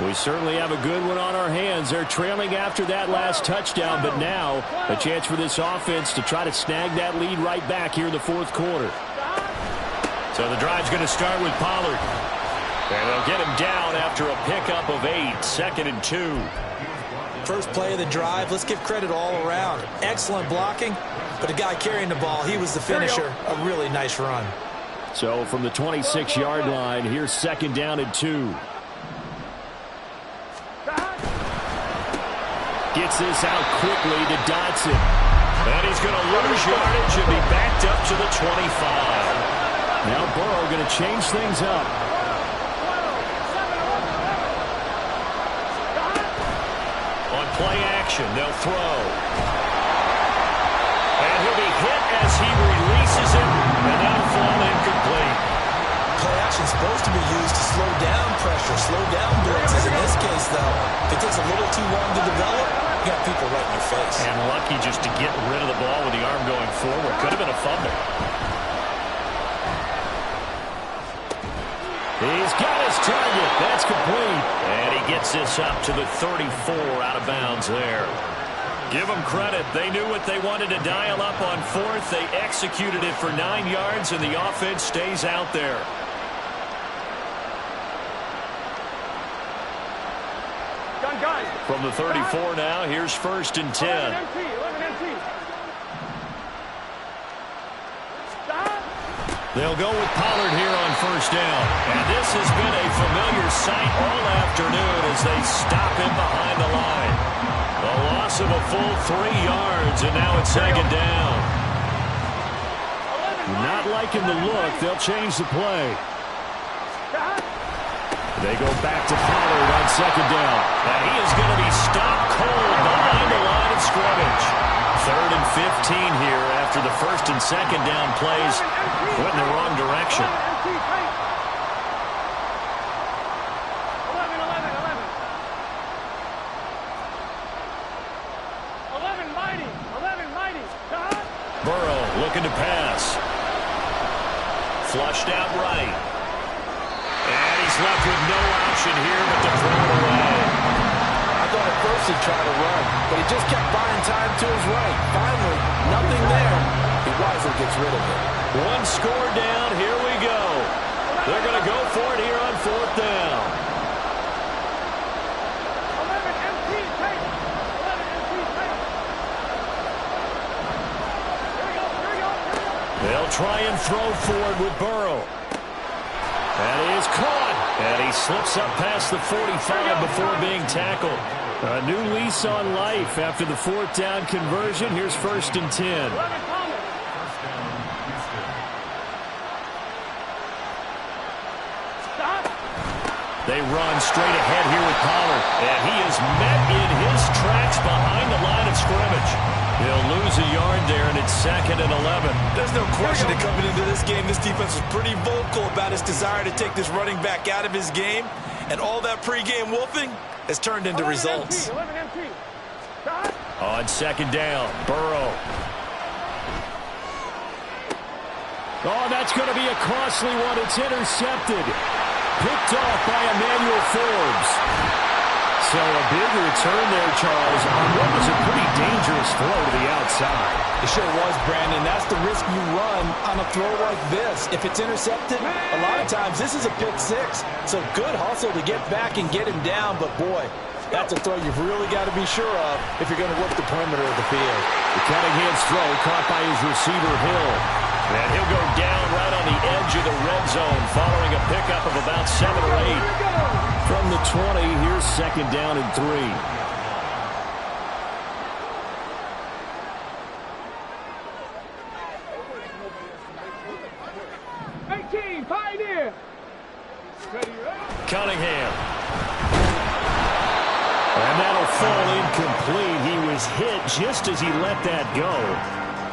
We certainly have a good one on our hands. They're trailing after that last touchdown, but now a chance for this offense to try to snag that lead right back here in the 4th quarter. So the drive's going to start with Pollard. And they'll get him down after a pickup of 8, 2nd and 2. First play of the drive, let's give credit all around. Excellent blocking, but the guy carrying the ball, he was the finisher. A really nice run. So from the 26-yard line, here's 2nd down and 2. Gets this out quickly to Dotson. And he's going to lose yardage and be backed up to the 25. Now Burrow going to change things up. On play action, they'll throw. And he'll be hit as he releases it, and that'll fall incomplete. Play action's supposed to be used to slow down pressure, slow down blitzes. In this case, though, if it takes a little too long to develop, you got people right in your face. And lucky just to get rid of the ball with the arm going forward. Could have been a fumble. He's got his target. That's complete. And he gets this up to the 34 out of bounds there. Give them credit. They knew what they wanted to dial up on 4th. They executed it for 9 yards, and the offense stays out there. From the 34 now, here's 1st and 10. 11 empty. They'll go with Pollard here on 1st down. And this has been a familiar sight all afternoon as they stop him behind the line. A loss of a full 3 yards, and now it's 2nd down. Not liking the look. They'll change the play. They go back to Pollard on 2nd down. And he is going to be stopped cold behind the line of scrimmage. 3rd and 15 here after the 1st and 2nd down plays went in the wrong direction. 11 mighty. Burrow looking to pass. Flushed out right. And he's left with no option here but to throw it away. I thought at first he'd try to run, but he just kept buying time to his right. Finally, nothing there. He wisely gets rid of it. One score down. Here we go. They're going to go for it here on 4th down. 11 empty tape. They'll try and throw forward with Burrow. That is caught. And he slips up past the 45 before being tackled. A new lease on life after the 4th down conversion. Here's 1st and 10. They run straight ahead here with Pollard. And he is met in his tracks behind the line of scrimmage. He'll lose a yard there, and it's 2nd and 11. There's no question that coming into this game, this defense was pretty vocal about its desire to take this running back out of his game. And all that pregame wolfing has turned into results. On 2nd down, Burrow. Oh, that's going to be a costly one. It's intercepted. Picked off by Emmanuel Forbes. So a big return there, Charles, on what was a pretty dangerous throw to the outside. It sure was, Brandon. That's the risk you run on a throw like this. If it's intercepted, a lot of times this is a pick six. So good hustle to get back and get him down. But, boy, that's a throw you've really got to be sure of if you're going to work the perimeter of the field. The Cunningham's throw caught by his receiver, Hill. And he'll go down right on the edge of the red zone following a pickup of about 7 or 8. From the 20, here's 2nd down and 3. Cunningham. And that'll fall incomplete. He was hit just as he let that go.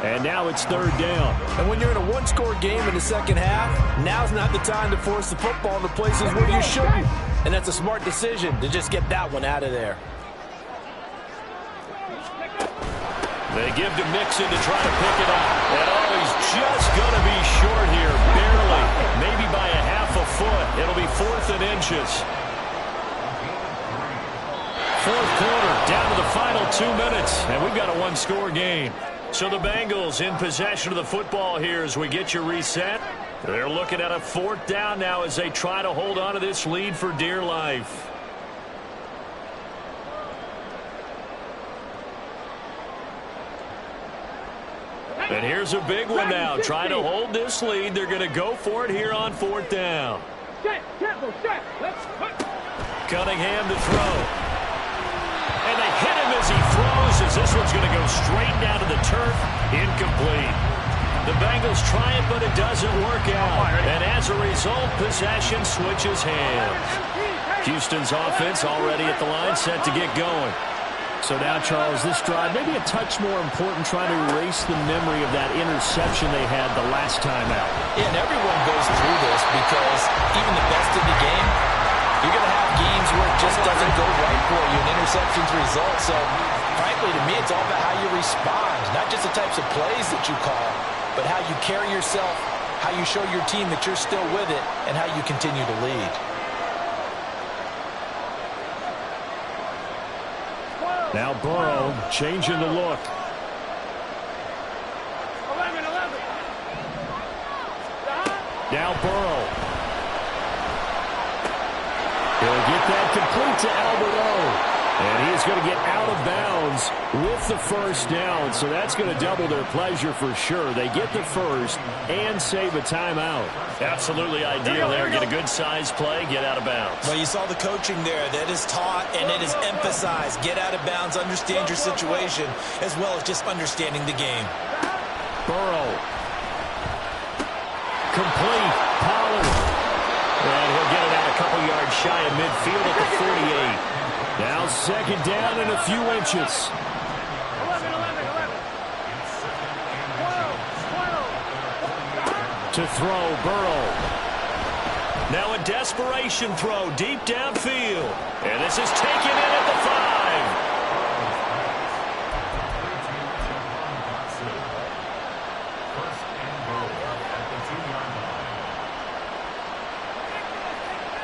And now it's 3rd down. And when you're in a one-score game in the second half, now's not the time to force the football in the places where you shouldn't. And that's a smart decision to just get that one out of there. They give to Mixon to try to pick it up. And oh, he's just going to be short here, barely. Maybe by a half a foot. It'll be 4th and inches. 4th quarter, down to the final 2 minutes. And we've got a one-score game. So the Bengals in possession of the football here as we get you reset. They're looking at a 4th down now as they try to hold on to this lead for dear life. And here's a big one now. Trying to hold this lead. They're going to go for it here on 4th down. Cunningham to throw. And they hit him as he throws, as this one's going to go straight down to the turf. Incomplete. The Bengals try it, but it doesn't work out. And as a result, possession switches hands. Houston's offense already at the line, set to get going. So now, Charles, this drive, maybe a touch more important, trying to erase the memory of that interception they had the last time out. Yeah, and everyone goes through this because even the best in the game, you're going to have games where it just doesn't go right for you, and interceptions result. So, frankly, to me, it's all about how you respond, not just the types of plays that you call, but how you carry yourself, how you show your team that you're still with it, and how you continue to lead. Now Burrow changing the look. 11. Now Burrow. He'll get that complete to Albert O. And he is going to get out of bounds with the 1st down. So that's going to double their pleasure for sure. They get the first and save a timeout. Absolutely ideal there. Get a good size play, get out of bounds. Well, you saw the coaching there. That is taught and it is emphasized. Get out of bounds, understand your situation, as well as just understanding the game. Burrow. Complete. Pollard. And he'll get it out a couple yards shy of midfield at the 48. Now 2nd down and a few inches. 11. To throw, Burrow. Now a desperation throw deep downfield. And this is taken in at the 5.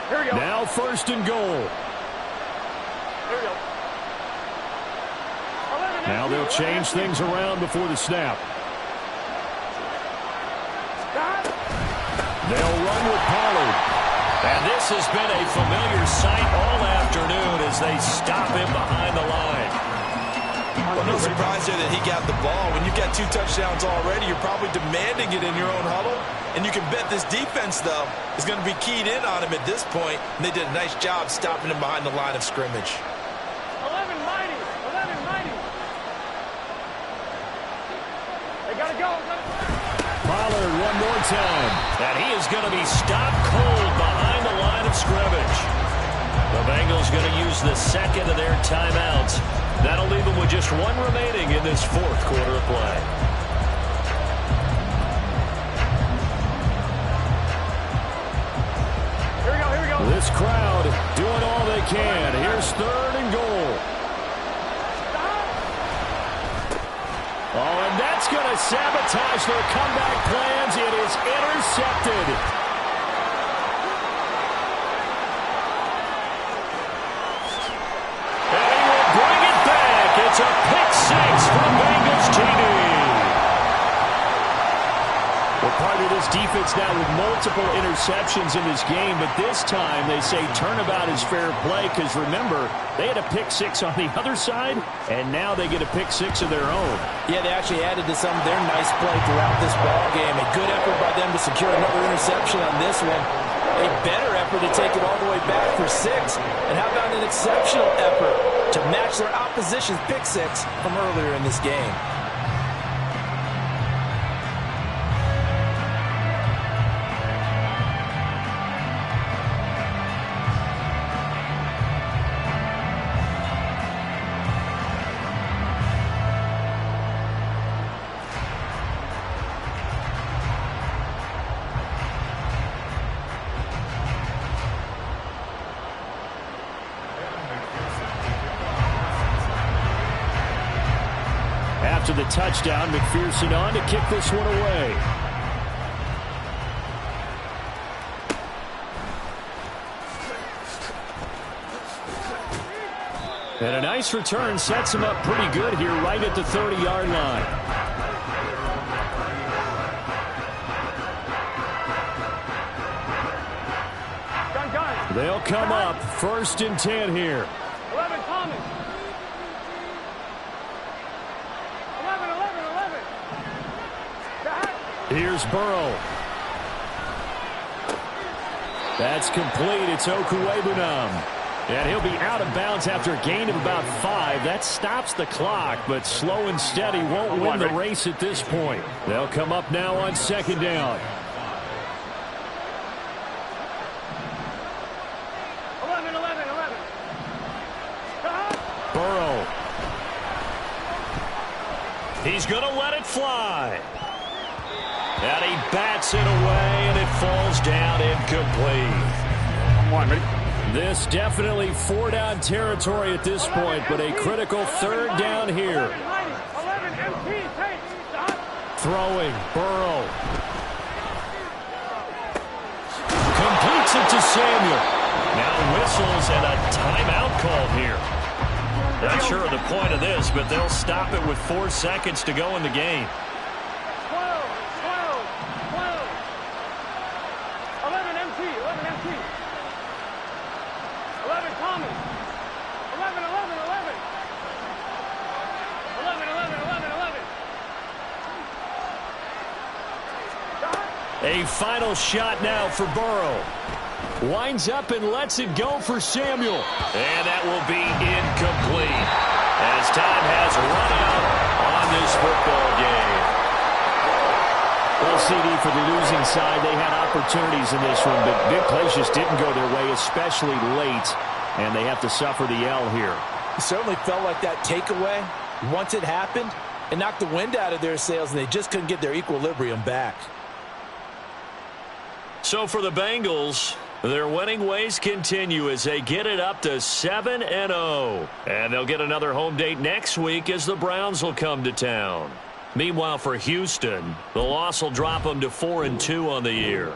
Here we go. Now 1st and goal. Here we go. Now they'll change things around before the snap. They'll run with Pollard. And this has been a familiar sight all afternoon as they stop him behind the line. Well, no surprise there that he got the ball. When you've got 2 touchdowns already, you're probably demanding it in your own huddle. And you can bet this defense, though, is going to be keyed in on him at this point. And they did a nice job stopping him behind the line of scrimmage. 11 mighty. 11 mighty. They got to go. Pollard one more time. And he is going to be stopped cold behind the line of scrimmage. The Bengals going to use the second of their timeouts. That'll leave them with just 1 remaining in this 4th quarter of play. Here we go. This crowd doing all they can. Here's 3rd and goal. Oh, and that's going to sabotage their comeback plans. It is intercepted. And he will bring it back. It's a pick 6 from Bengals TD. Well, part of this defense now with multiple interceptions in this game, but this time they say turnabout is fair play because, remember, they had a pick 6 on the other side, and now they get a pick 6 of their own. Yeah, they actually added to some of their nice play throughout this ball game. A good effort by them to secure another interception on this one. A better effort to take it all the way back for 6. And how about an exceptional effort to match their opposition's pick 6 from earlier in this game? After the touchdown, McPherson on to kick this one away. And a nice return sets him up pretty good here right at the 30-yard line. They'll come up 1st and 10 here. 11 Thomas. 11. Here's Burrow. That's complete. It's Okuwebunam. And he'll be out of bounds after a gain of about 5. That stops the clock, but slow and steady won't win the race at this point. They'll come up now on 2nd down. 11. Burrow. He's going to let it fly. And he bats it away, and it falls down incomplete. This definitely 4-down territory at this point, but a critical 3rd down here. 11 MT, take. Throwing, Burrow. Completes it to Samuel. Now whistles and a timeout called here. Not sure of the point of this, but they'll stop it with 4 seconds to go in the game. 12. 11 MT. 11 Thomas. 11. 11. A final shot now for Burrow. Winds up and lets it go for Samuel. And that will be incomplete as time has run out on this football game. Well, CD, for the losing side, they had opportunities in this one, but big plays just didn't go their way, especially late, and they have to suffer the L here. It certainly felt like that takeaway, once it happened, it knocked the wind out of their sails, and they just couldn't get their equilibrium back. So for the Bengals, their winning ways continue as they get it up to 7-0. And they'll get another home date next week as the Browns will come to town. Meanwhile, for Houston, the loss will drop them to 4-2 on the year.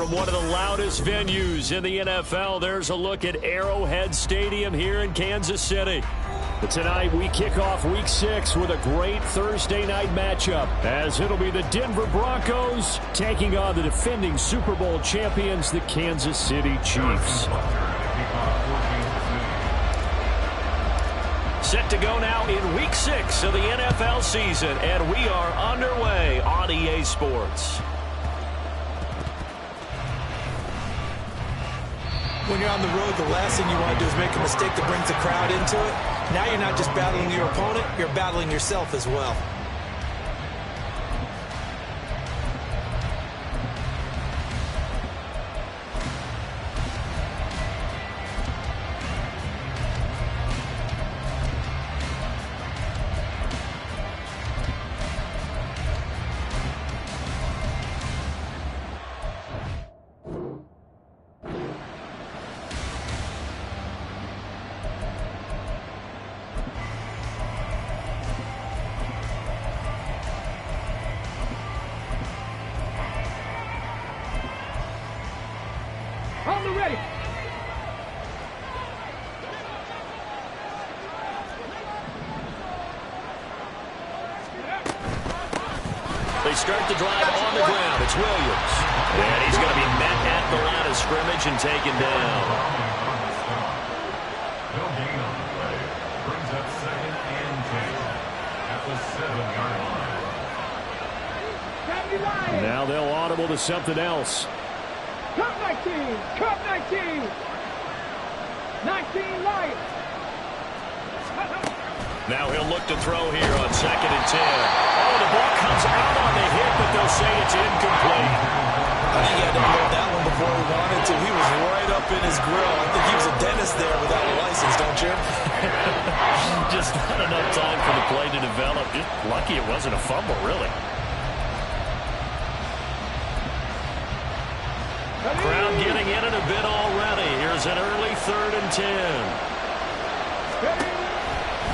from one of the loudest venues in the NFL. There's a look at Arrowhead Stadium here in Kansas City. But tonight we kick off Week 6 with a great Thursday night matchup, as it'll be the Denver Broncos taking on the defending Super Bowl champions, the Kansas City Chiefs. Set to go now in Week 6 of the NFL season, and we are underway on EA Sports. When you're on the road, the last thing you want to do is make a mistake that brings the crowd into it. Now you're not just battling your opponent, you're battling yourself as well. On the ready. They start the drive on the ground. It's Williams. And he's going to be met at the line of scrimmage and taken down. No gain on the play. Brings up 2nd and 10 at the 7-yard line. Now they'll audible to something else. Cup 19. Cup 19. 19 Lions. Now he'll look to throw here on 2nd and 10. Oh, the ball comes out on the hit, but they'll say it's incomplete. I think he had to blow that one before he wanted to. He was right up in his grill. I think he was a dentist there without a license, don't you? Just not enough time for the play to develop. Just lucky it wasn't a fumble, really. Crowd getting in it a bit already. Here's an early 3rd and 10.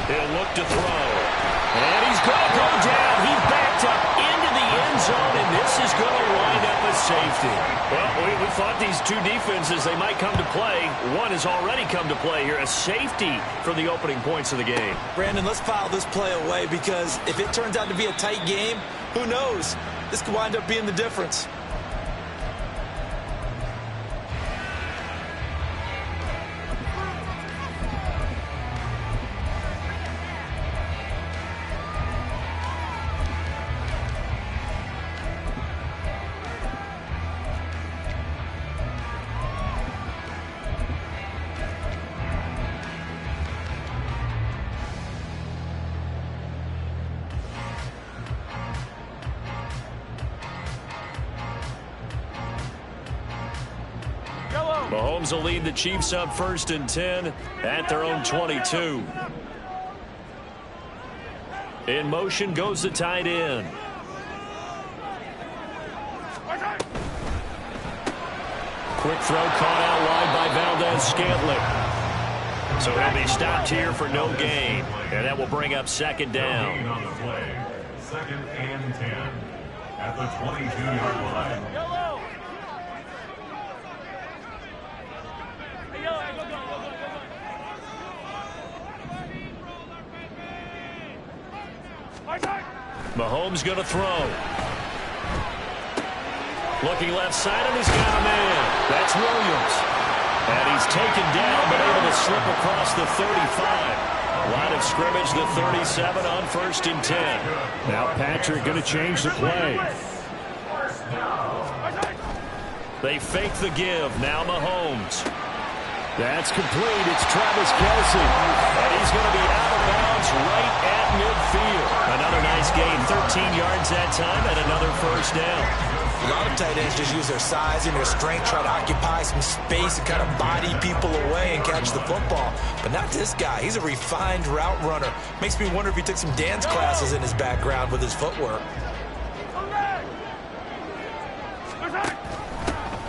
He'll look to throw. And he's going to go down. He backed up into the end zone, and this is going to wind up a safety. Well, we thought these two defenses, they might come to play. One has already come to play here. A safety for the opening points of the game. Brandon, let's file this play away, because if it turns out to be a tight game, who knows? This could wind up being the difference. Mahomes will lead the Chiefs up 1st and 10 at their own 22. In motion goes the tight end. Quick throw caught out wide by Valdez-Scantling. So he'll be stopped here for no gain. And that will bring up 2nd down. No gain on the play. 2nd and 10 at the 22-yard line. Mahomes going to throw. Looking left side, and he's got a man. That's Williams. And he's taken down, but able to slip across the 35. Line of scrimmage, the 37 on 1st and 10. Now Patrick going to change the play. They fake the give. Now Mahomes. That's complete. It's Travis Kelce. And he's going to be out of bounds right at midfield. Another nice gain. 13 yards that time and another 1st down. A lot of tight ends just use their size and their strength, try to occupy some space and kind of body people away and catch the football. But not this guy. He's a refined route runner. Makes me wonder if he took some dance classes in his background with his footwork.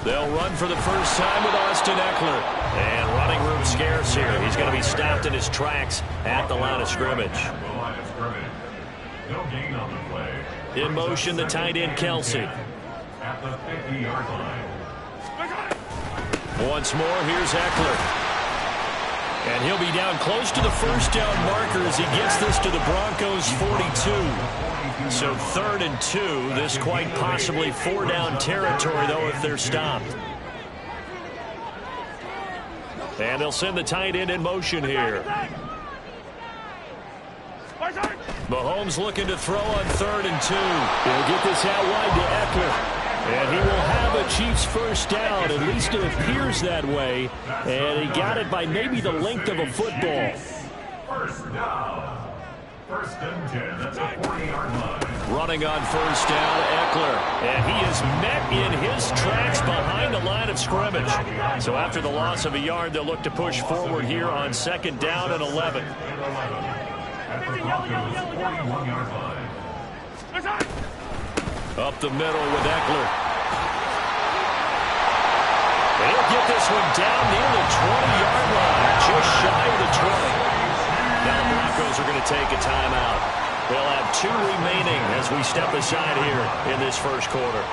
They'll run for the first time with Austin Eckler. And running room scarce here. He's going to be stopped in his tracks at the line of scrimmage. No gain on the play. In motion, the tight end, Kelce. At the 50-yard line. Once more, here's Eckler. And he'll be down close to the first down marker as he gets this to the Broncos' 42. So 3rd and 2. This quite possibly 4-down territory, though, if they're stopped. And they'll send the tight end in motion here. Mahomes looking to throw on 3rd and 2. He'll get this out wide to Eckler. And he will have a Chiefs first down. At least it appears that way. And he got it by maybe the length of a football. First down. 1st and 10 at the 40-yard line. Running on first down, Eckler. And he is met in his tracks behind the line of scrimmage. So after the loss of a yard, they'll look to push forward here on 2nd down and 11. At the Broncos' 41-yard line. Up the middle with Eckler. They'll get this one down near the 20-yard line, just shy of the 20. Now the Broncos are going to take a timeout. They'll have 2 remaining as we step aside here in this first quarter.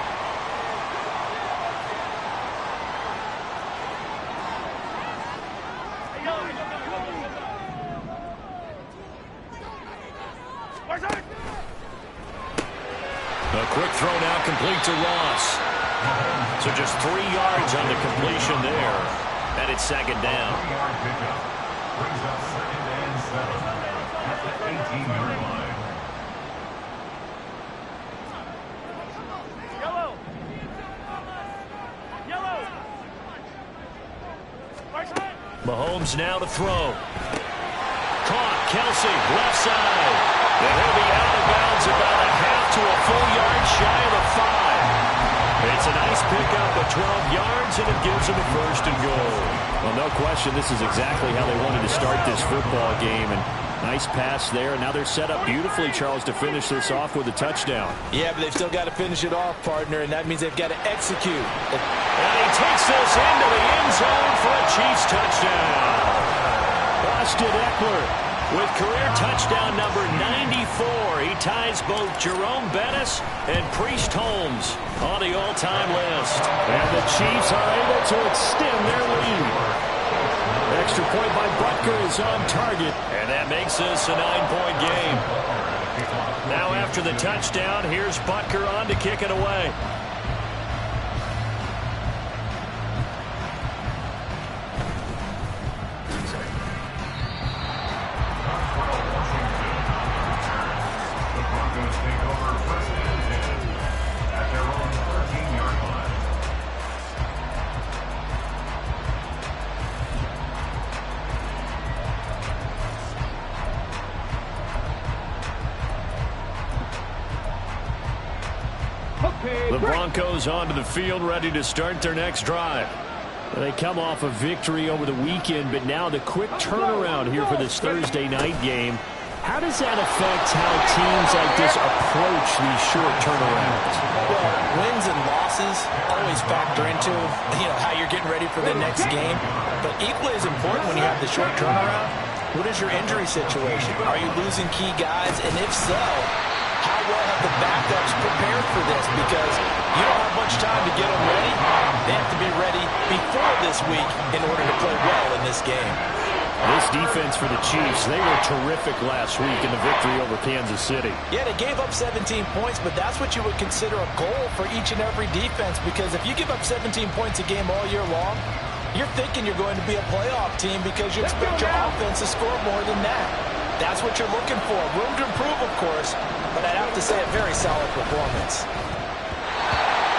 A quick throw now complete to Ross. So just 3 yards on the completion there. And it's 2nd down. 3-yard pickup. Brings up 2nd and 7 at the 18-yard line. Mahomes now to throw. Caught. Kelsey, left side. And he'll be out of bounds about a half to a full yard shy of the 5. It's a nice pickup of 12 yards, and it gives him a 1st and goal. Well, no question, this is exactly how they wanted to start this football game. And nice pass there. And now they're set up beautifully, Charles, to finish this off with a touchdown. Yeah, but they've still got to finish it off, partner, and that means they've got to execute. And he takes this into the end zone for a Chiefs touchdown. Austin Eckler with career touchdown number 94. He ties both Jerome Bettis and Priest Holmes on the all-time list. And the Chiefs are able to extend their lead. Extra point by Butker is on target, and that makes this a 9-point game. Now after the touchdown, here's Butker on to kick it away. The Broncos onto the field, ready to start their next drive. They come off a victory over the weekend, but now the quick turnaround here for this Thursday night game. How does that affect how teams like this approach these short turnarounds? Well, wins and losses always factor into how you're getting ready for the next game. But equally as important when you have the short turnaround, what is your injury situation? Are you losing key guys? And if so, how well have the backups prepared for this? Because you don't have much time to get them ready. They have to be ready before this week in order to play well in this game. This defense for the Chiefs, they were terrific last week in the victory over Kansas City. Yeah, they gave up 17 points, but that's what you would consider a goal for each and every defense, because if you give up 17 points a game all year long, you're thinking you're going to be a playoff team because you expect your offense to score more than that. That's what you're looking for. Room to improve, of course, but I'd have to say a very solid performance.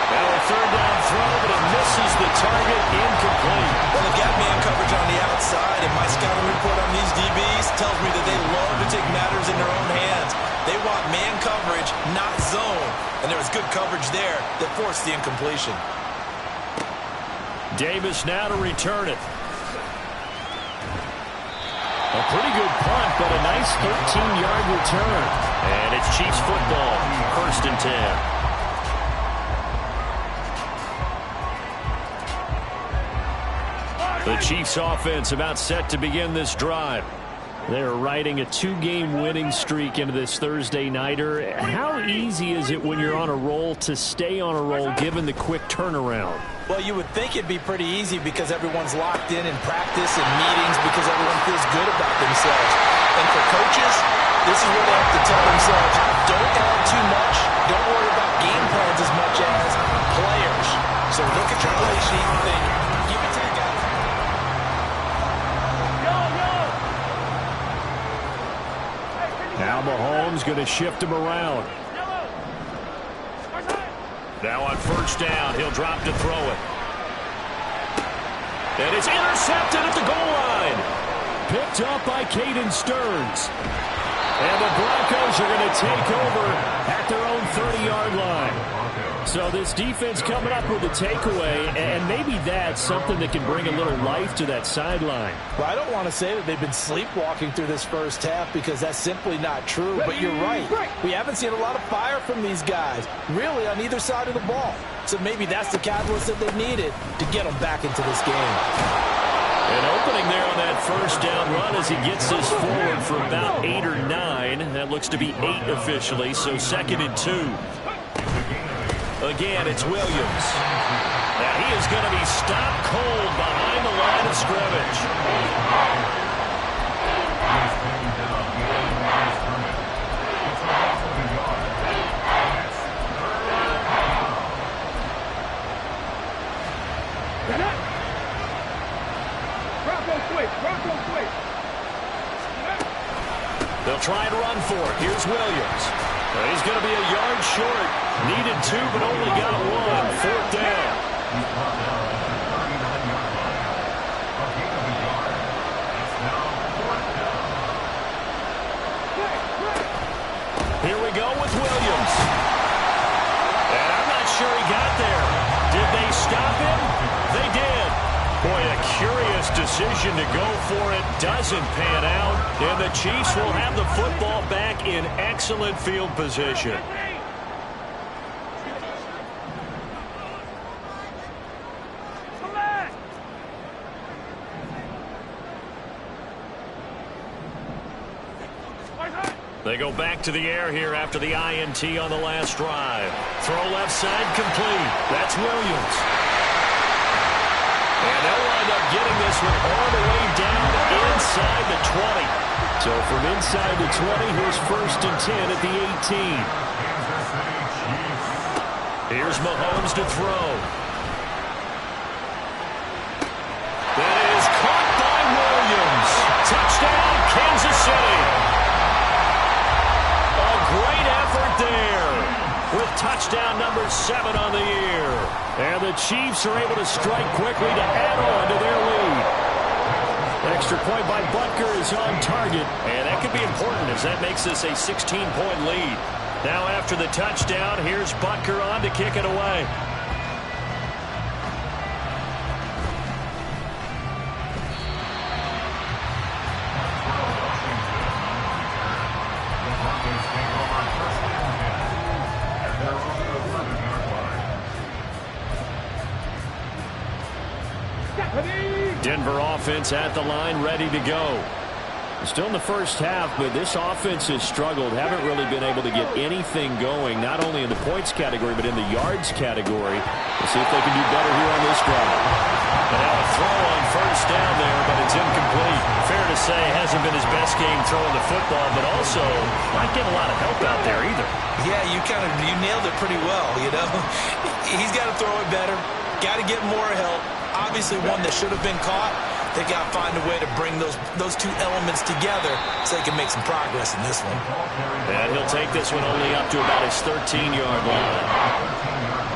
Now a 3rd down throw, but it misses the target, incomplete. Well, they've got man coverage on the outside, and my scouting report on these DBs tells me that they love to take matters in their own hands. They want man coverage, not zone. And there was good coverage there that forced the incompletion. Davis now to return it. A pretty good punt, but a nice 13-yard return. And it's Chiefs football, 1st and 10. The Chiefs offense about set to begin this drive. They're riding a 2-game winning streak into this Thursday nighter. How easy is it when you're on a roll to stay on a roll given the quick turnaround? Well, you would think it'd be pretty easy because everyone's locked in practice and meetings because everyone feels good about themselves. And for coaches, this is where they have to tell themselves, don't add too much, don't worry about game plans as much as players. So look at your play sheet and think, give it to the guy. Now Mahomes going to shift him around. Now on first down, he'll drop to throw it. And it's intercepted at the goal line. Picked up by Caden Stearns. And the Broncos are going to take over at their own 30-yard line. So this defense coming up with a takeaway, and maybe that's something that can bring a little life to that sideline. Well, I don't want to say that they've been sleepwalking through this first half because that's simply not true, but you're right. We haven't seen a lot of fire from these guys, really, on either side of the ball. So maybe that's the catalyst that they needed to get them back into this game. An opening there on that first down run as he gets this forward for about 8 or 9. That looks to be 8 officially, so 2nd and 2. Again, it's Williams. Now he is going to be stopped cold behind the line of scrimmage. Bronco switch. They'll try and run for it. Here's Williams. He's going to be a yard short. Needed 2, but only got 1. 4th down. Here we go with Williams. And I'm not sure he got there. Did they stop him? They did. Boy, a curious decision to go for it. Doesn't pan out. And the Chiefs will have the football back in excellent field position. They go back to the air here after the INT on the last drive. Throw left side complete. That's Williams. And they'll wind up getting this one all the way down inside the 20. So from inside the 20, here's 1st and 10 at the 18. Here's Mahomes to throw. That is caught by Williams. Touchdown, Kansas City. Great effort there with touchdown number 7 on the year. And the Chiefs are able to strike quickly to add on to their lead. Extra point by Butker is on target, and that could be important as that makes this a 16-point lead. Now after the touchdown, here's Butker on to kick it away. Denver offense at the line, ready to go. Still in the first half, but this offense has struggled. Haven't really been able to get anything going, not only in the points category, but in the yards category. We'll see if they can do better here on this drive. And now a throw on first down there, but it's incomplete. Fair to say, hasn't been his best game throwing the football, but also not getting a lot of help out there either. Yeah, you nailed it pretty well, you know. He's got to throw it better. Got to get more help. Obviously one that should have been caught. They got to find a way to bring those two elements together so they can make some progress in this one. And he'll take this one only up to about his 13-yard line.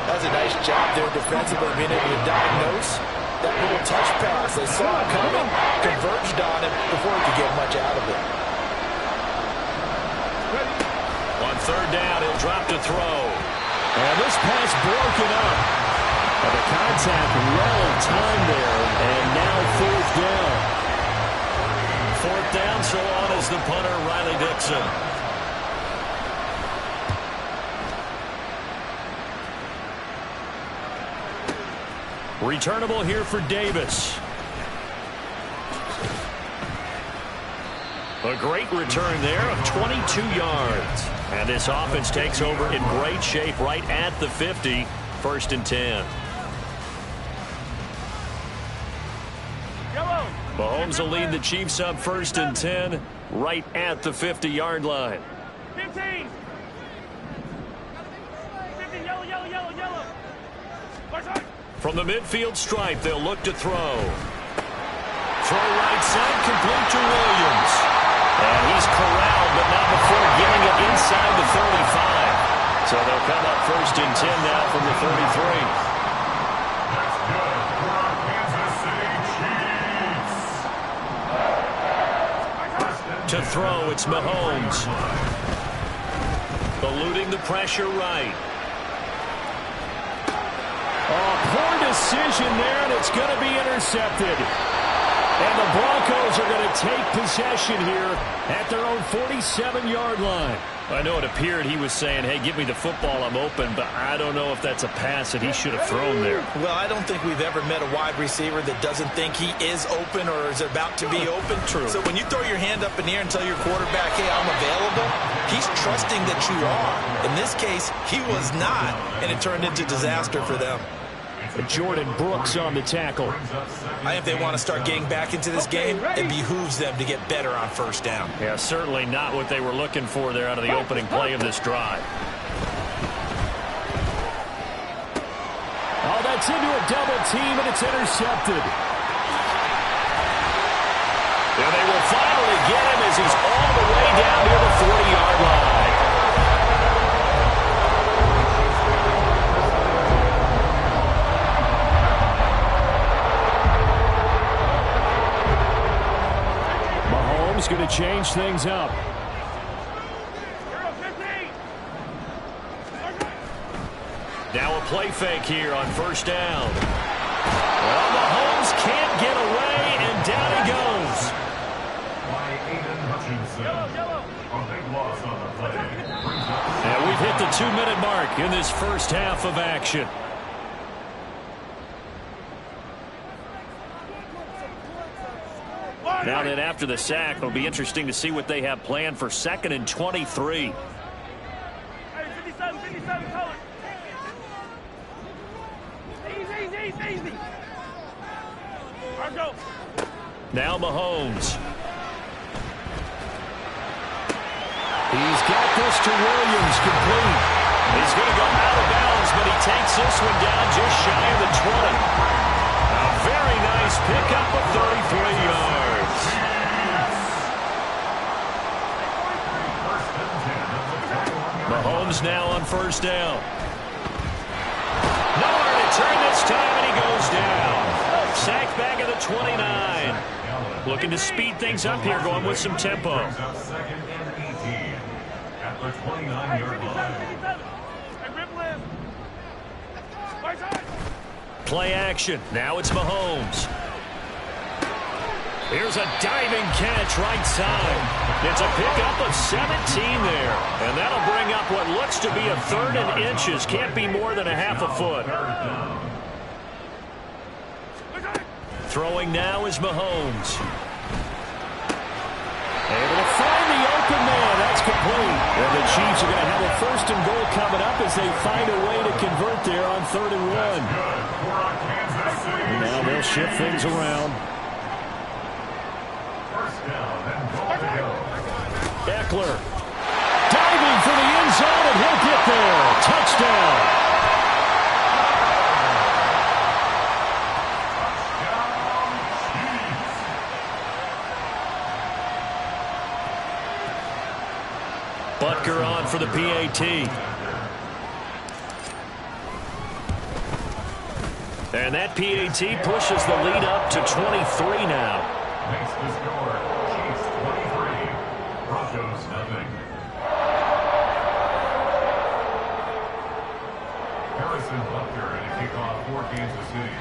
That's a nice job there defensively, being able to diagnose that little touch pass. They saw it coming, converged on him before he could get much out of it. On 3rd down, he'll drop to throw. And this pass broken up. But the contact well timed there, and now 4th down. 4th down, so on is the punter, Riley Dixon. Returnable here for Davis. A great return there of 22 yards. And this offense takes over in great shape right at the 50. 1st and 10. Mahomes will lead the Chiefs up 1st and 10 right at the 50-yard line. 15. 15, yellow, yellow, yellow, yellow. From the midfield stripe, they'll look to throw. Throw right side, complete to Williams. And he's corralled, but not before getting it inside the 35. So they'll come up 1st and 10 now from the 33. That's good for our Kansas City Chiefs. To throw, it's Mahomes. Eluding the pressure right. Oh, poor decision there, and it's going to be intercepted. And the Broncos are going to take possession here at their own 47-yard line. I know it appeared he was saying, hey, give me the football, I'm open, but I don't know if that's a pass that he should have thrown there. Well, I don't think we've ever met a wide receiver that doesn't think he is open or is about to be open. True. So when you throw your hand up in the air and tell your quarterback, hey, I'm available, he's trusting that you are. In this case, he was not, and it turned into disaster for them. Jordan Brooks on the tackle. I think if they want to start getting back into this game, it behooves them to get better on 1st down. Yeah, certainly not what they were looking for there out of the opening play of this drive. Oh, that's into a double team, and it's intercepted. And they will finally get him as he's all the way down near the 40-yard line. Mahomes going to change things up. Now a play fake here on 1st down. Well, Mahomes can't get away, and down he goes. By Aiden Hutchinson. A big loss on the play. And we've hit the 2-minute mark in this first half of action. Now then, after the sack, it'll be interesting to see what they have planned for 2nd and 23. Hey, 57, 57, color. Easy. Go. Now Mahomes. He's got this to Williams, complete. He's going to go out of bounds, but he takes this one down just shy of the 20. A very nice pickup of 33 yards. Mahomes now on 1st down. Nowhere to turn this time, and he goes down. Sacked back at the 29. Looking to speed things up here, going with some tempo. 2nd and 18 at the 29-yard line. Play action. Now it's Mahomes. Here's a diving catch right side. It's a pickup of 17 there. And that'll bring up what looks to be a 3rd and inches. Can't be more than a half a foot. Throwing now is Mahomes. Able to find the open man. That's complete. And the Chiefs are going to have a 1st and goal coming up as they find a way to convert there on 3rd and 1. And now they'll shift things around. Eckler diving for the end zone, and he'll get there. Touchdown. Butker on for the PAT. And that PAT pushes the lead up to 23 now. Makes the score Chiefs 23, Broncos nothing. Harrison Butker and a kickoff for Kansas City.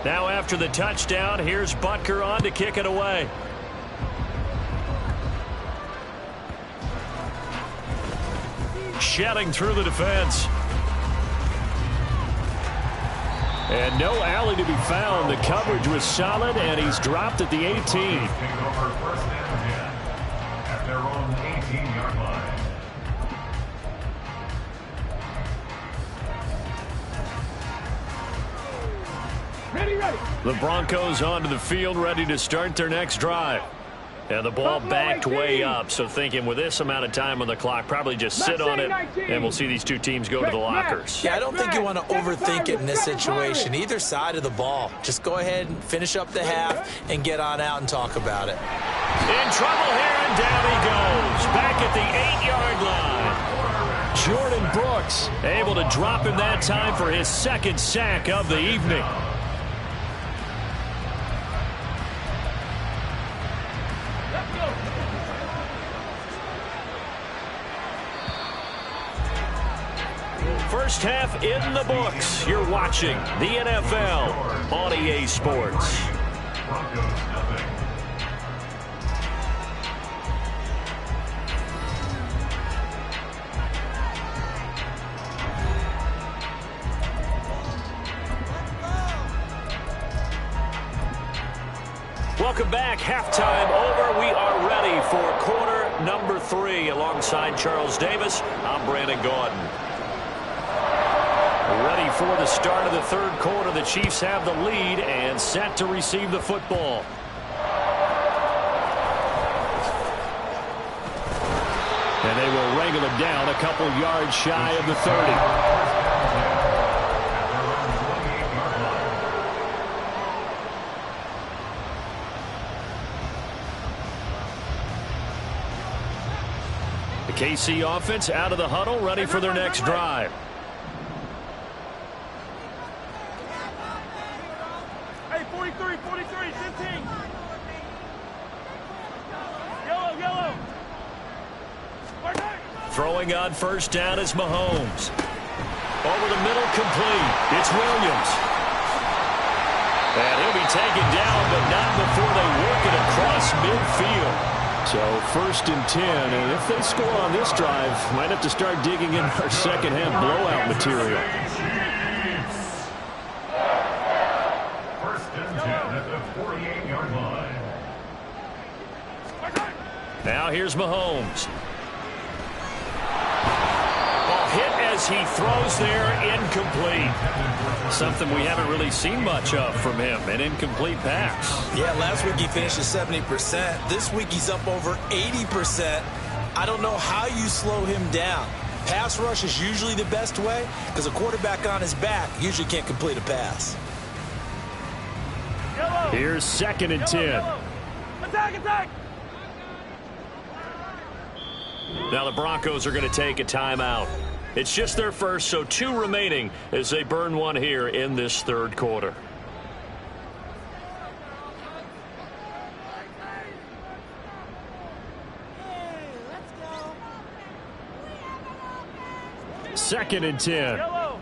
Now after the touchdown, here's Butker on to kick it away. Shedding through the defense. And no alley to be found. The coverage was solid, and he's dropped at the 18. Take over first and 10 at their own 18-yard line. Ready. The Broncos onto the field, ready to start their next drive. And the ball backed way up, so thinking with this amount of time on the clock, probably just sit on it, and we'll see these two teams go to the lockers. Yeah, I don't think you want to overthink it in this situation. Either side of the ball. Just go ahead and finish up the half and get on out and talk about it. In trouble here, and down he goes. Back at the 8-yard line. Jordan Brooks able to drop him that time for his second sack of the evening. First half in the books. You're watching the NFL on EA Sports. Broncos nothing. Welcome back. Halftime over. We are ready for quarter number 3. Alongside Charles Davis, I'm Brandon Gaudin. Ready for the start of the third quarter. The Chiefs have the lead and set to receive the football. And they will wrangle it down a couple yards shy of the 30. The KC offense out of the huddle, ready for their next drive. Hey, 43, 15. Yellow. Throwing on first down is Mahomes. Over the middle, complete. It's Williams. And he'll be taken down, but not before they work it across midfield. So first and 10, and if they score on this drive, might have to start digging in our second half blowout material. First and 10 at the 48-yard line. Now here's Mahomes. Ball hit as he throws there, incomplete. Something we haven't really seen much of from him, an incomplete pass. Yeah, last week he finished at 70%. This week he's up over 80%. I don't know how you slow him down. Pass rush is usually the best way because a quarterback on his back usually can't complete a pass. Here's second and 10. Attack! Now the Broncos are going to take a timeout. It's just their first, so 2 remaining as they burn one here in this third quarter. Second and 10. Yellow.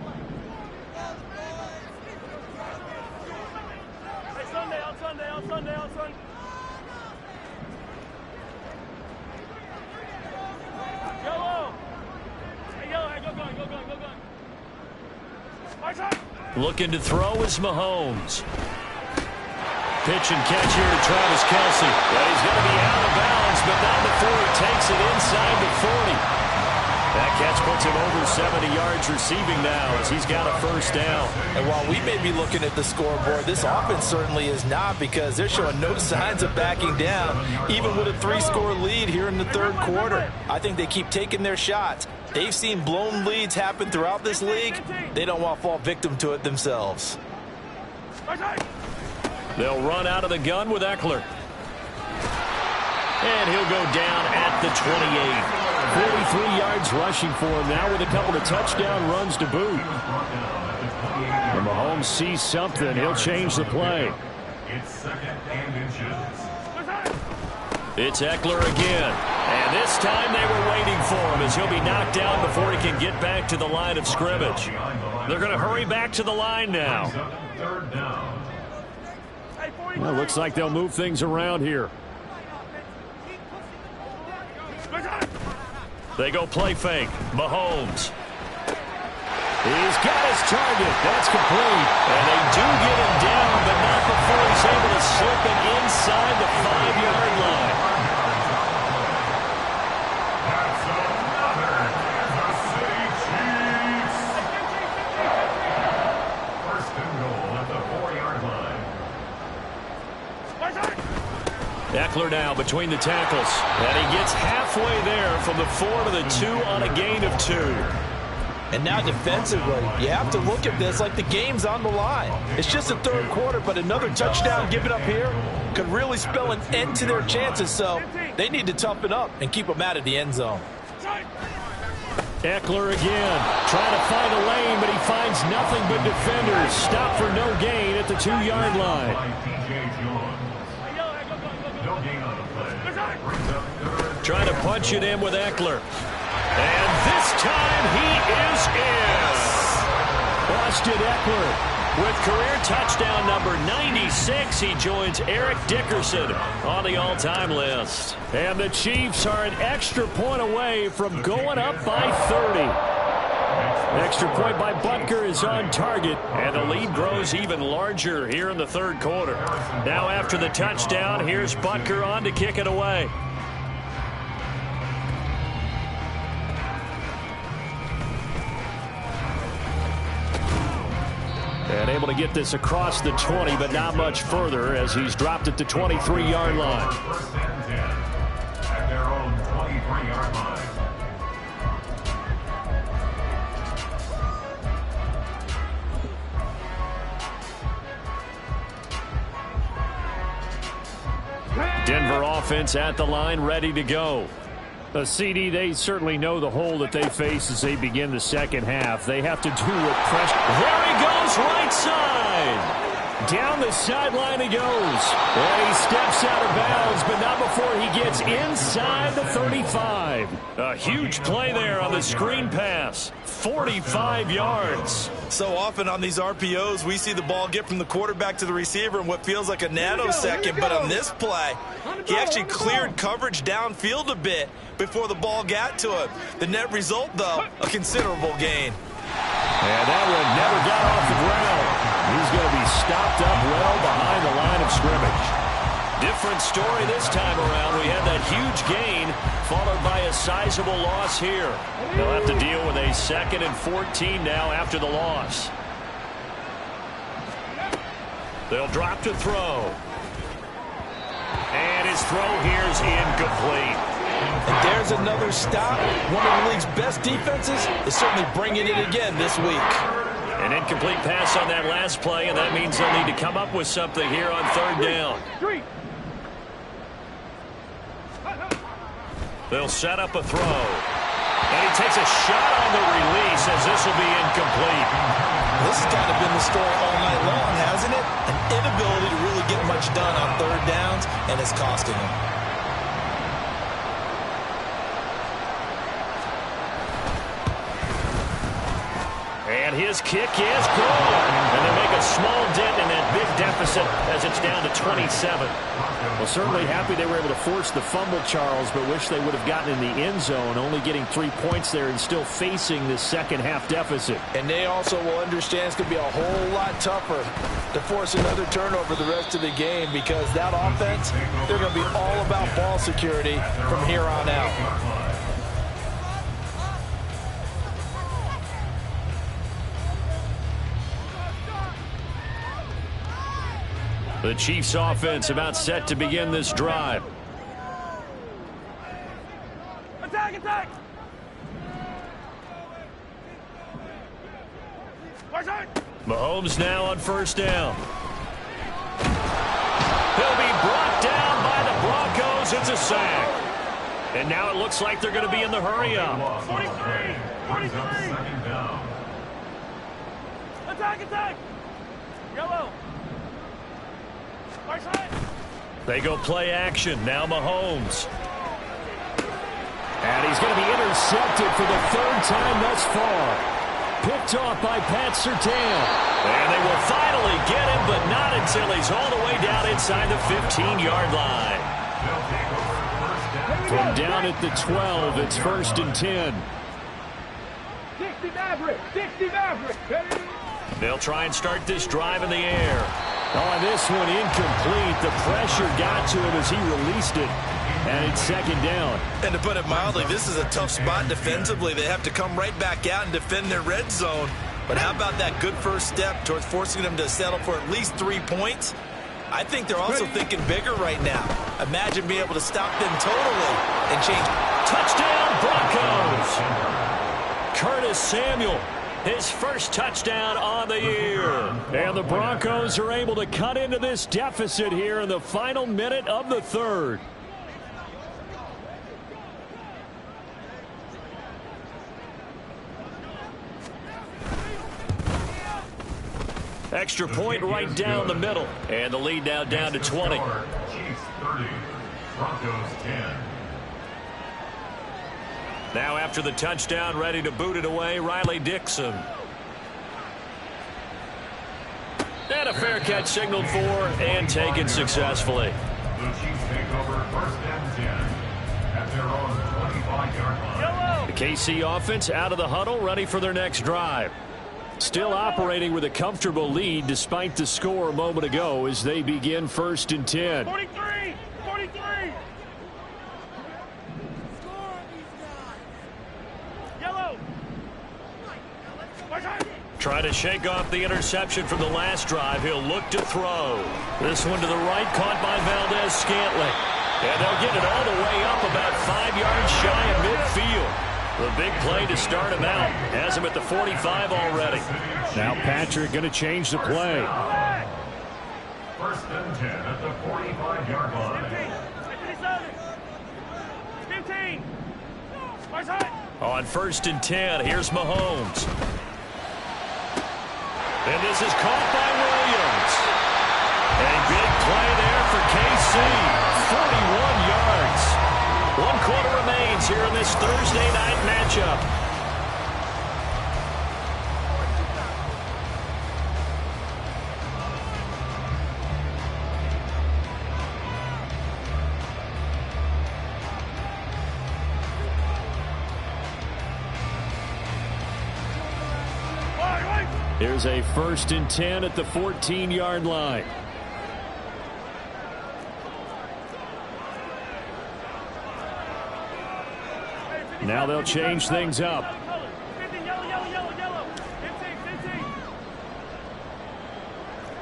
Hey, Sunday. Yellow. Hey, go gun. Looking to throw is Mahomes. Pitch and catch here to Travis Kelce. Well, he's going to be out of bounds, but not before he takes it inside the 40. That catch puts him over 70 yards receiving now as he's got a first down. And while we may be looking at the scoreboard, this offense certainly is not because they're showing no signs of backing down, even with a 3-score lead here in the third quarter. I think they keep taking their shots. They've seen blown leads happen throughout this league. They don't want to fall victim to it themselves. They'll run out of the gun with Eckler. And he'll go down at the 28. 43 yards rushing for him now with a couple of touchdown runs to boot. When Mahomes sees something, he'll change the play. It's second and inches. It's Eckler again. And this time they were waiting for him as he'll be knocked down before he can get back to the line of scrimmage. They're going to hurry back to the line now. Third down. Well, looks like they'll move things around here. They go play fake. Mahomes. He's got his target. That's complete. And they do get him down, but not before he's able to slip it inside the 5-yard line. That's another Kansas City Chiefs. First and goal at the 4-yard line. Eckler now between the tackles. And he gets halfway there from the 4 to the 2 on a gain of 2. And now defensively, you have to look at this like the game's on the line. It's just the third quarter, but another touchdown given up here could really spell an end to their chances. So they need to toughen up and keep them out of the end zone. Eckler again, trying to find a lane, but he finds nothing but defenders. Stop for no gain at the 2-yard line. No gain on the play. Brings up third. Trying to punch it in with Eckler. And this time he is in. Austin Eckler with career touchdown number 96. He joins Eric Dickerson on the all-time list. And the Chiefs are an extra point away from going up by 30. Extra point by Butker is on target, and the lead grows even larger here in the third quarter. Now after the touchdown, here's Butker on to kick it away. And able to get this across the 20, but not much further as he's dropped it to 23-yard line. First and 10 at their own 23-yard line. Denver offense at the line, ready to go. CD, they certainly know the hole that they face as they begin the second half. They have to do with pressure. There he goes, right side. Down the sideline he goes. And he steps out of bounds, but not before he gets inside the 35. A huge play there on the screen pass. 45 yards. So often on these RPOs, we see the ball get from the quarterback to the receiver in what feels like a nanosecond. But on this play, he actually cleared coverage downfield a bit before the ball got to him. The net result, though, a considerable gain. And that one never got off the ground. He's going to be stopped up well behind the line of scrimmage. Different story this time around. We had that huge gain followed by a sizable loss here. They'll have to deal with a 2nd and 14 now after the loss. They'll drop to throw. And his throw here is incomplete. And there's another stop. One of the league's best defenses is certainly bringing it again this week. An incomplete pass on that last play, and that means they'll need to come up with something here on 3rd down. They'll set up a throw. And he takes a shot on the release as this will be incomplete. This has kind of been the story all night long, hasn't it? An inability to really get much done on 3rd downs, and it's costing him. And his kick is good. And they make a small dent in that big deficit as it's down to 27. Well, certainly happy they were able to force the fumble, Charles, but wish they would have gotten in the end zone, only getting 3 points there and still facing this second half deficit. And they also will understand it's going to be a whole lot tougher to force another turnover the rest of the game because that offense, they're going to be all about ball security from here on out. The Chiefs offense about set to begin this drive. Attack, attack! Mahomes now on 1st down. He'll be brought down by the Broncos. It's a sack. And now it looks like they're going to be in the hurry-up. 43! 43! Attack, attack! Yellow! They go play action. Now Mahomes. And he's going to be intercepted for the 3rd time thus far. Picked off by Pat Surtain. And they will finally get him, but not until he's all the way down inside the 15-yard line. From down at the 12, it's 1st and 10. 65 Maverick. 60 Maverick. They'll try and start this drive in the air. On this one, incomplete. The pressure got to him as he released it. And it's second down. And to put it mildly, this is a tough spot defensively. They have to come right back out and defend their red zone. But how about that good first step towards forcing them to settle for at least 3 points? I think they're also thinking bigger right now. Imagine being able to stop them totally and change. Touchdown, Broncos! Curtis Samuel, his first touchdown on the year. And the Broncos are able to cut into this deficit here in the final minute of the third. Extra point right down the middle. And the lead now down to 20. Chiefs 30, Broncos 10. Now after the touchdown, ready to boot it away, Riley Dixon. And a fair catch signaled for and taken successfully. The Chiefs take over 1st and 10 at their own 25-yard line. The KC offense out of the huddle, ready for their next drive. Still operating with a comfortable lead despite the score a moment ago as they begin 1st and 10. 43! 43! Yellow! Trying to shake off the interception from the last drive. He'll look to throw. This one to the right, caught by Valdez-Scantling. And they'll get it all the way up about 5 yards shy of midfield. The big play to start him out. Has him at the 45 already. Now Patrick going to change the play. 1st and 10 at the 45-yard line. 15! On 1st and 10, here's Mahomes. And this is caught by Williams. A big play there for KC. 41 yards. 1 quarter remains here in this Thursday night matchup. Here's a 1st and 10 at the 14-yard line. Now they'll change things up. 50, yellow, yellow, yellow, yellow. 15, 15.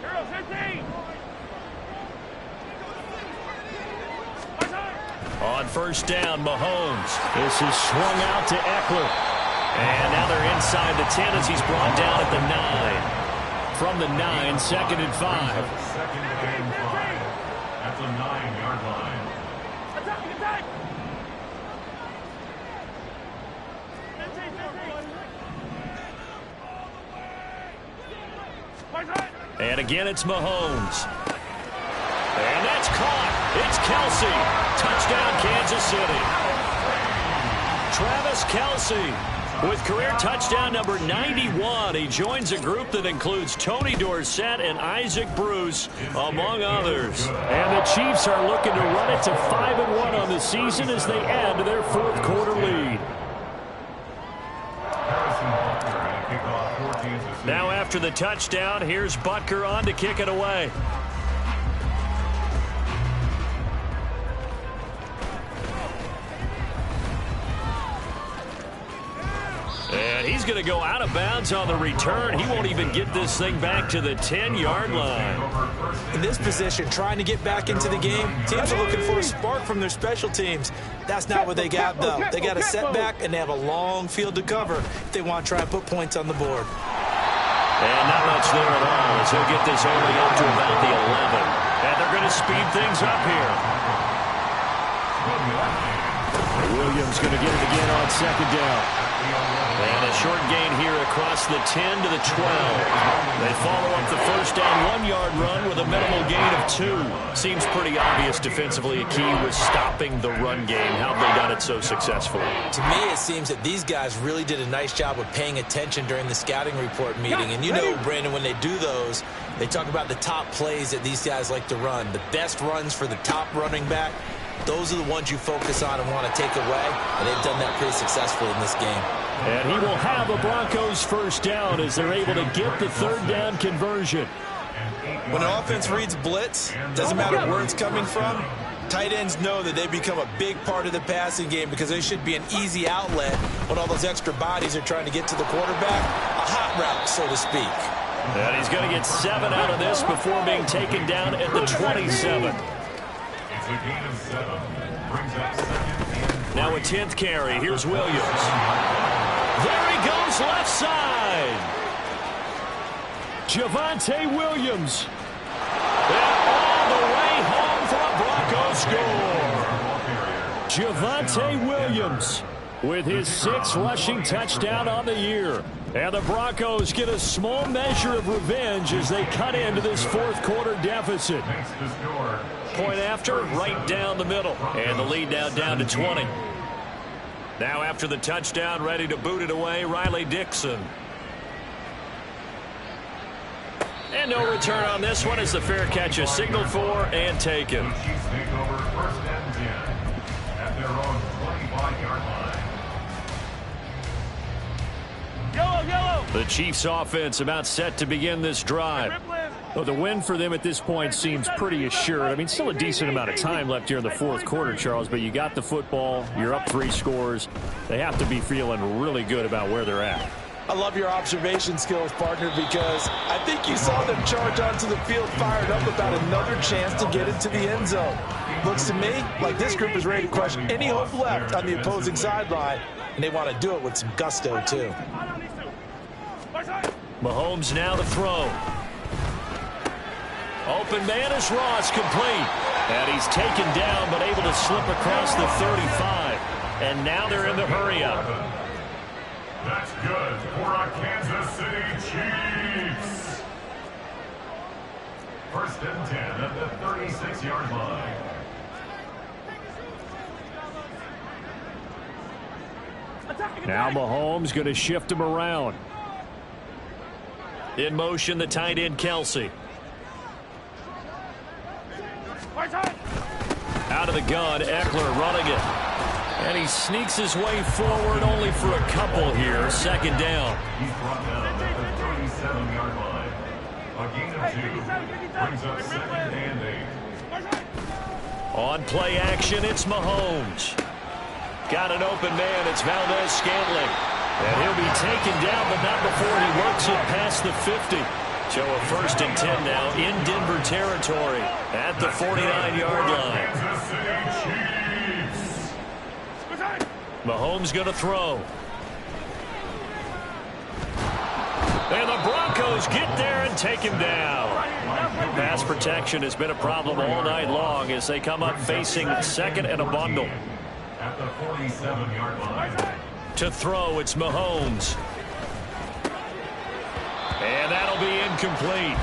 Girl, 15. On 1st down, Mahomes. This is swung out to Eckler. And now they're inside the 10 as he's brought down at the 9. From the 9, 2nd and 5. 2nd and 5 at the 9-yard line. Attack, attack. And again, it's Mahomes. And that's caught. It's Kelce. Touchdown, Kansas City. Travis Kelce with career touchdown number 91. He joins a group that includes Tony Dorsett and Isaac Bruce, among others. And the Chiefs are looking to run it to 5-1 on the season as they add to their 4th quarter lead. Now after the touchdown, here's Butker on to kick it away. And he's going to go out of bounds on the return. He won't even get this thing back to the 10-yard line. In this position, trying to get back into the game, teams are looking for a spark from their special teams. That's not what they got, though. They got a setback, and they have a long field to cover if they want to try and put points on the board. And not much there at all as he'll get this only up to about the 11. And they're going to speed things up here. Williams going to get it again on 2nd down. And a short gain here across the 10 to the 12. They follow up the 1st down 1-yard run with a minimal gain of 2. Seems pretty obvious defensively a key was stopping the run game. How have they done it so successfully? To me, it seems that these guys really did a nice job of paying attention during the scouting report meeting. And you know, Brandon, when they do those, they talk about the top plays that these guys like to run. The best runs for the top running back. Those are the ones you focus on and want to take away. And they've done that pretty successfully in this game. And he will have a Broncos first down as they're able to get the third down conversion. When an offense reads blitz, doesn't matter where it's coming from, tight ends know that they become a big part of the passing game because they should be an easy outlet when all those extra bodies are trying to get to the quarterback. A hot route, so to speak. And he's going to get 7 out of this before being taken down at the 27. It's a gain of 7. Brings up second and now a 10th carry. Here's Williams. There he goes left side. Javonte Williams. And all the way home for a Broncos score. Javonte Williams with his 6th rushing touchdown on the year. And the Broncos get a small measure of revenge as they cut into this fourth quarter deficit. Point after, right down the middle. And the lead now down to 20. Now after the touchdown, ready to boot it away, Riley Dixon. And no return on this one as the fair catch is signaled for and taken. Chiefs take over first and 10 at their own 25-yard line. Yellow, yellow. The Chiefs offense about set to begin this drive. Well, the win for them at this point seems pretty assured. I mean, still a decent amount of time left here in the fourth quarter, Charles, but you got the football. You're up 3 scores. They have to be feeling really good about where they're at. I love your observation skills, partner, because I think you saw them charge onto the field fired up about another chance to get into the end zone. Looks to me like this group is ready to crush any hope left on the opposing sideline, and they want to do it with some gusto, too. Mahomes now to throw. Open man is Ross, complete. And he's taken down, but able to slip across the 35. And now they're in the hurry-up. That's good for our Kansas City Chiefs. First and 10 at the 36-yard line. Now Mahomes going to shift him around. In motion, the tight end, Kelsey. Out of the gun, Eckler running it. And he sneaks his way forward only for a couple here. Second down. He's brought down at the 37-yard line. A gain of 2 brings up second and 8. On play action, it's Mahomes. Got an open man. It's Valdez Scantling. And he'll be taken down, but not before he works it past the 50. So a first and 10 now in Denver territory at the 49-yard line. Kansas City Chiefs. Mahomes going to throw. And the Broncos get there and take him down. Pass protection has been a problem all night long as they come up facing second and a bundle. At the 47-yard line. To throw, it's Mahomes. And that'll be incomplete.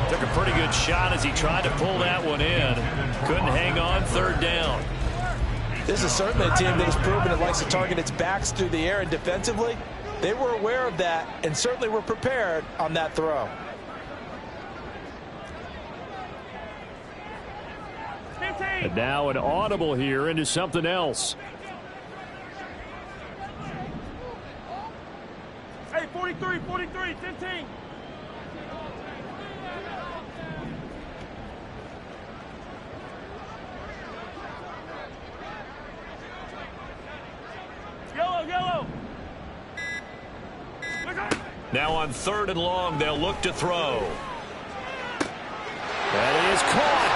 Took a pretty good shot as he tried to pull that one in. Couldn't hang on, third down. This is certainly a team that has proven it likes to target its backs through the air, and defensively, they were aware of that and certainly were prepared on that throw. And now an audible here into something else. Hey, 43, 43, 15. Yellow, yellow. Now on third and long, they'll look to throw. That is caught.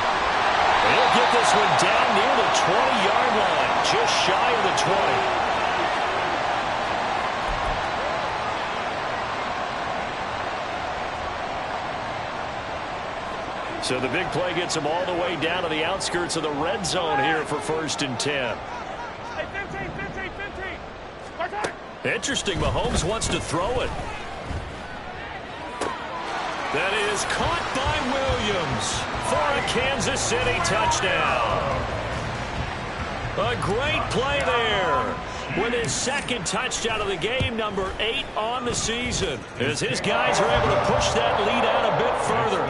He'll get this one down near the 20-yard line, just shy of the 20. So the big play gets him all the way down to the outskirts of the red zone here for first and 10. Hey, 15, 15, 15. Interesting, Mahomes wants to throw it. That is caught by Williams for a Kansas City touchdown. A great play there with his second touchdown of the game, number 8 on the season, as his guys are able to push that lead out a bit further.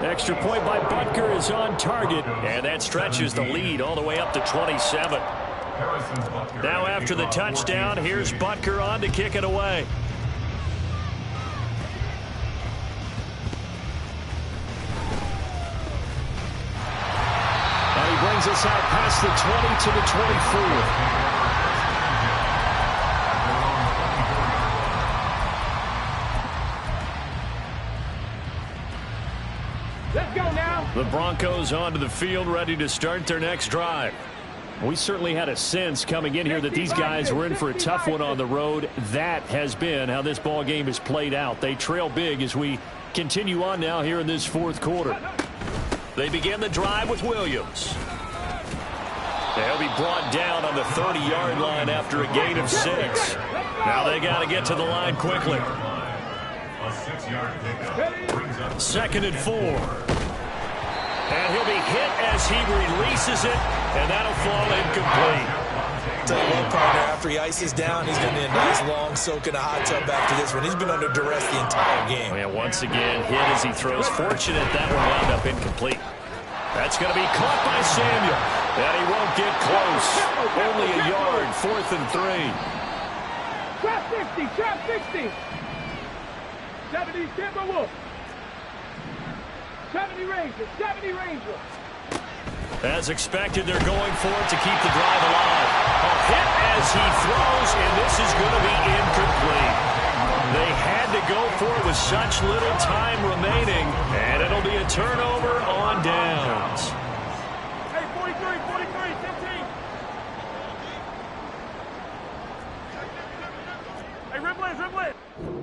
Extra point by Butker is on target, and that stretches the lead all the way up to 27. Harrison Butker. Now after the touchdown, here's Butker on to kick it away. And he brings us out past the 20 to the 24. Let's go now. The Broncos onto the field, ready to start their next drive. We certainly had a sense coming in here that these guys were in for a tough one on the road. That has been how this ball game has played out. They trail big as we continue on now here in this fourth quarter. They begin the drive with Williams. They'll be brought down on the 30-yard line after a gain of 6. Now they got to get to the line quickly. A 6-yard pickup brings up 2nd and 4. And he'll be hit as he releases it, and that'll fall incomplete. Tell you what, partner, after he ices down, he's going to be a nice long soak in a hot tub after this one. He's been under duress the entire game. And once again, hit as he throws. Fortunate that one wound up incomplete. That's going to be caught by Samuel. And he won't get close. Only a yard, 4th and 3. Trap 50, trap 60. 70 Timberwolves. 70 Rangers, 70 Rangers. As expected, they're going for it to keep the drive alive. A hit as he throws, and this is going to be incomplete. They had to go for it with such little time remaining, and it'll be a turnover on downs. Hey, 43, 15. Hey, Ripley.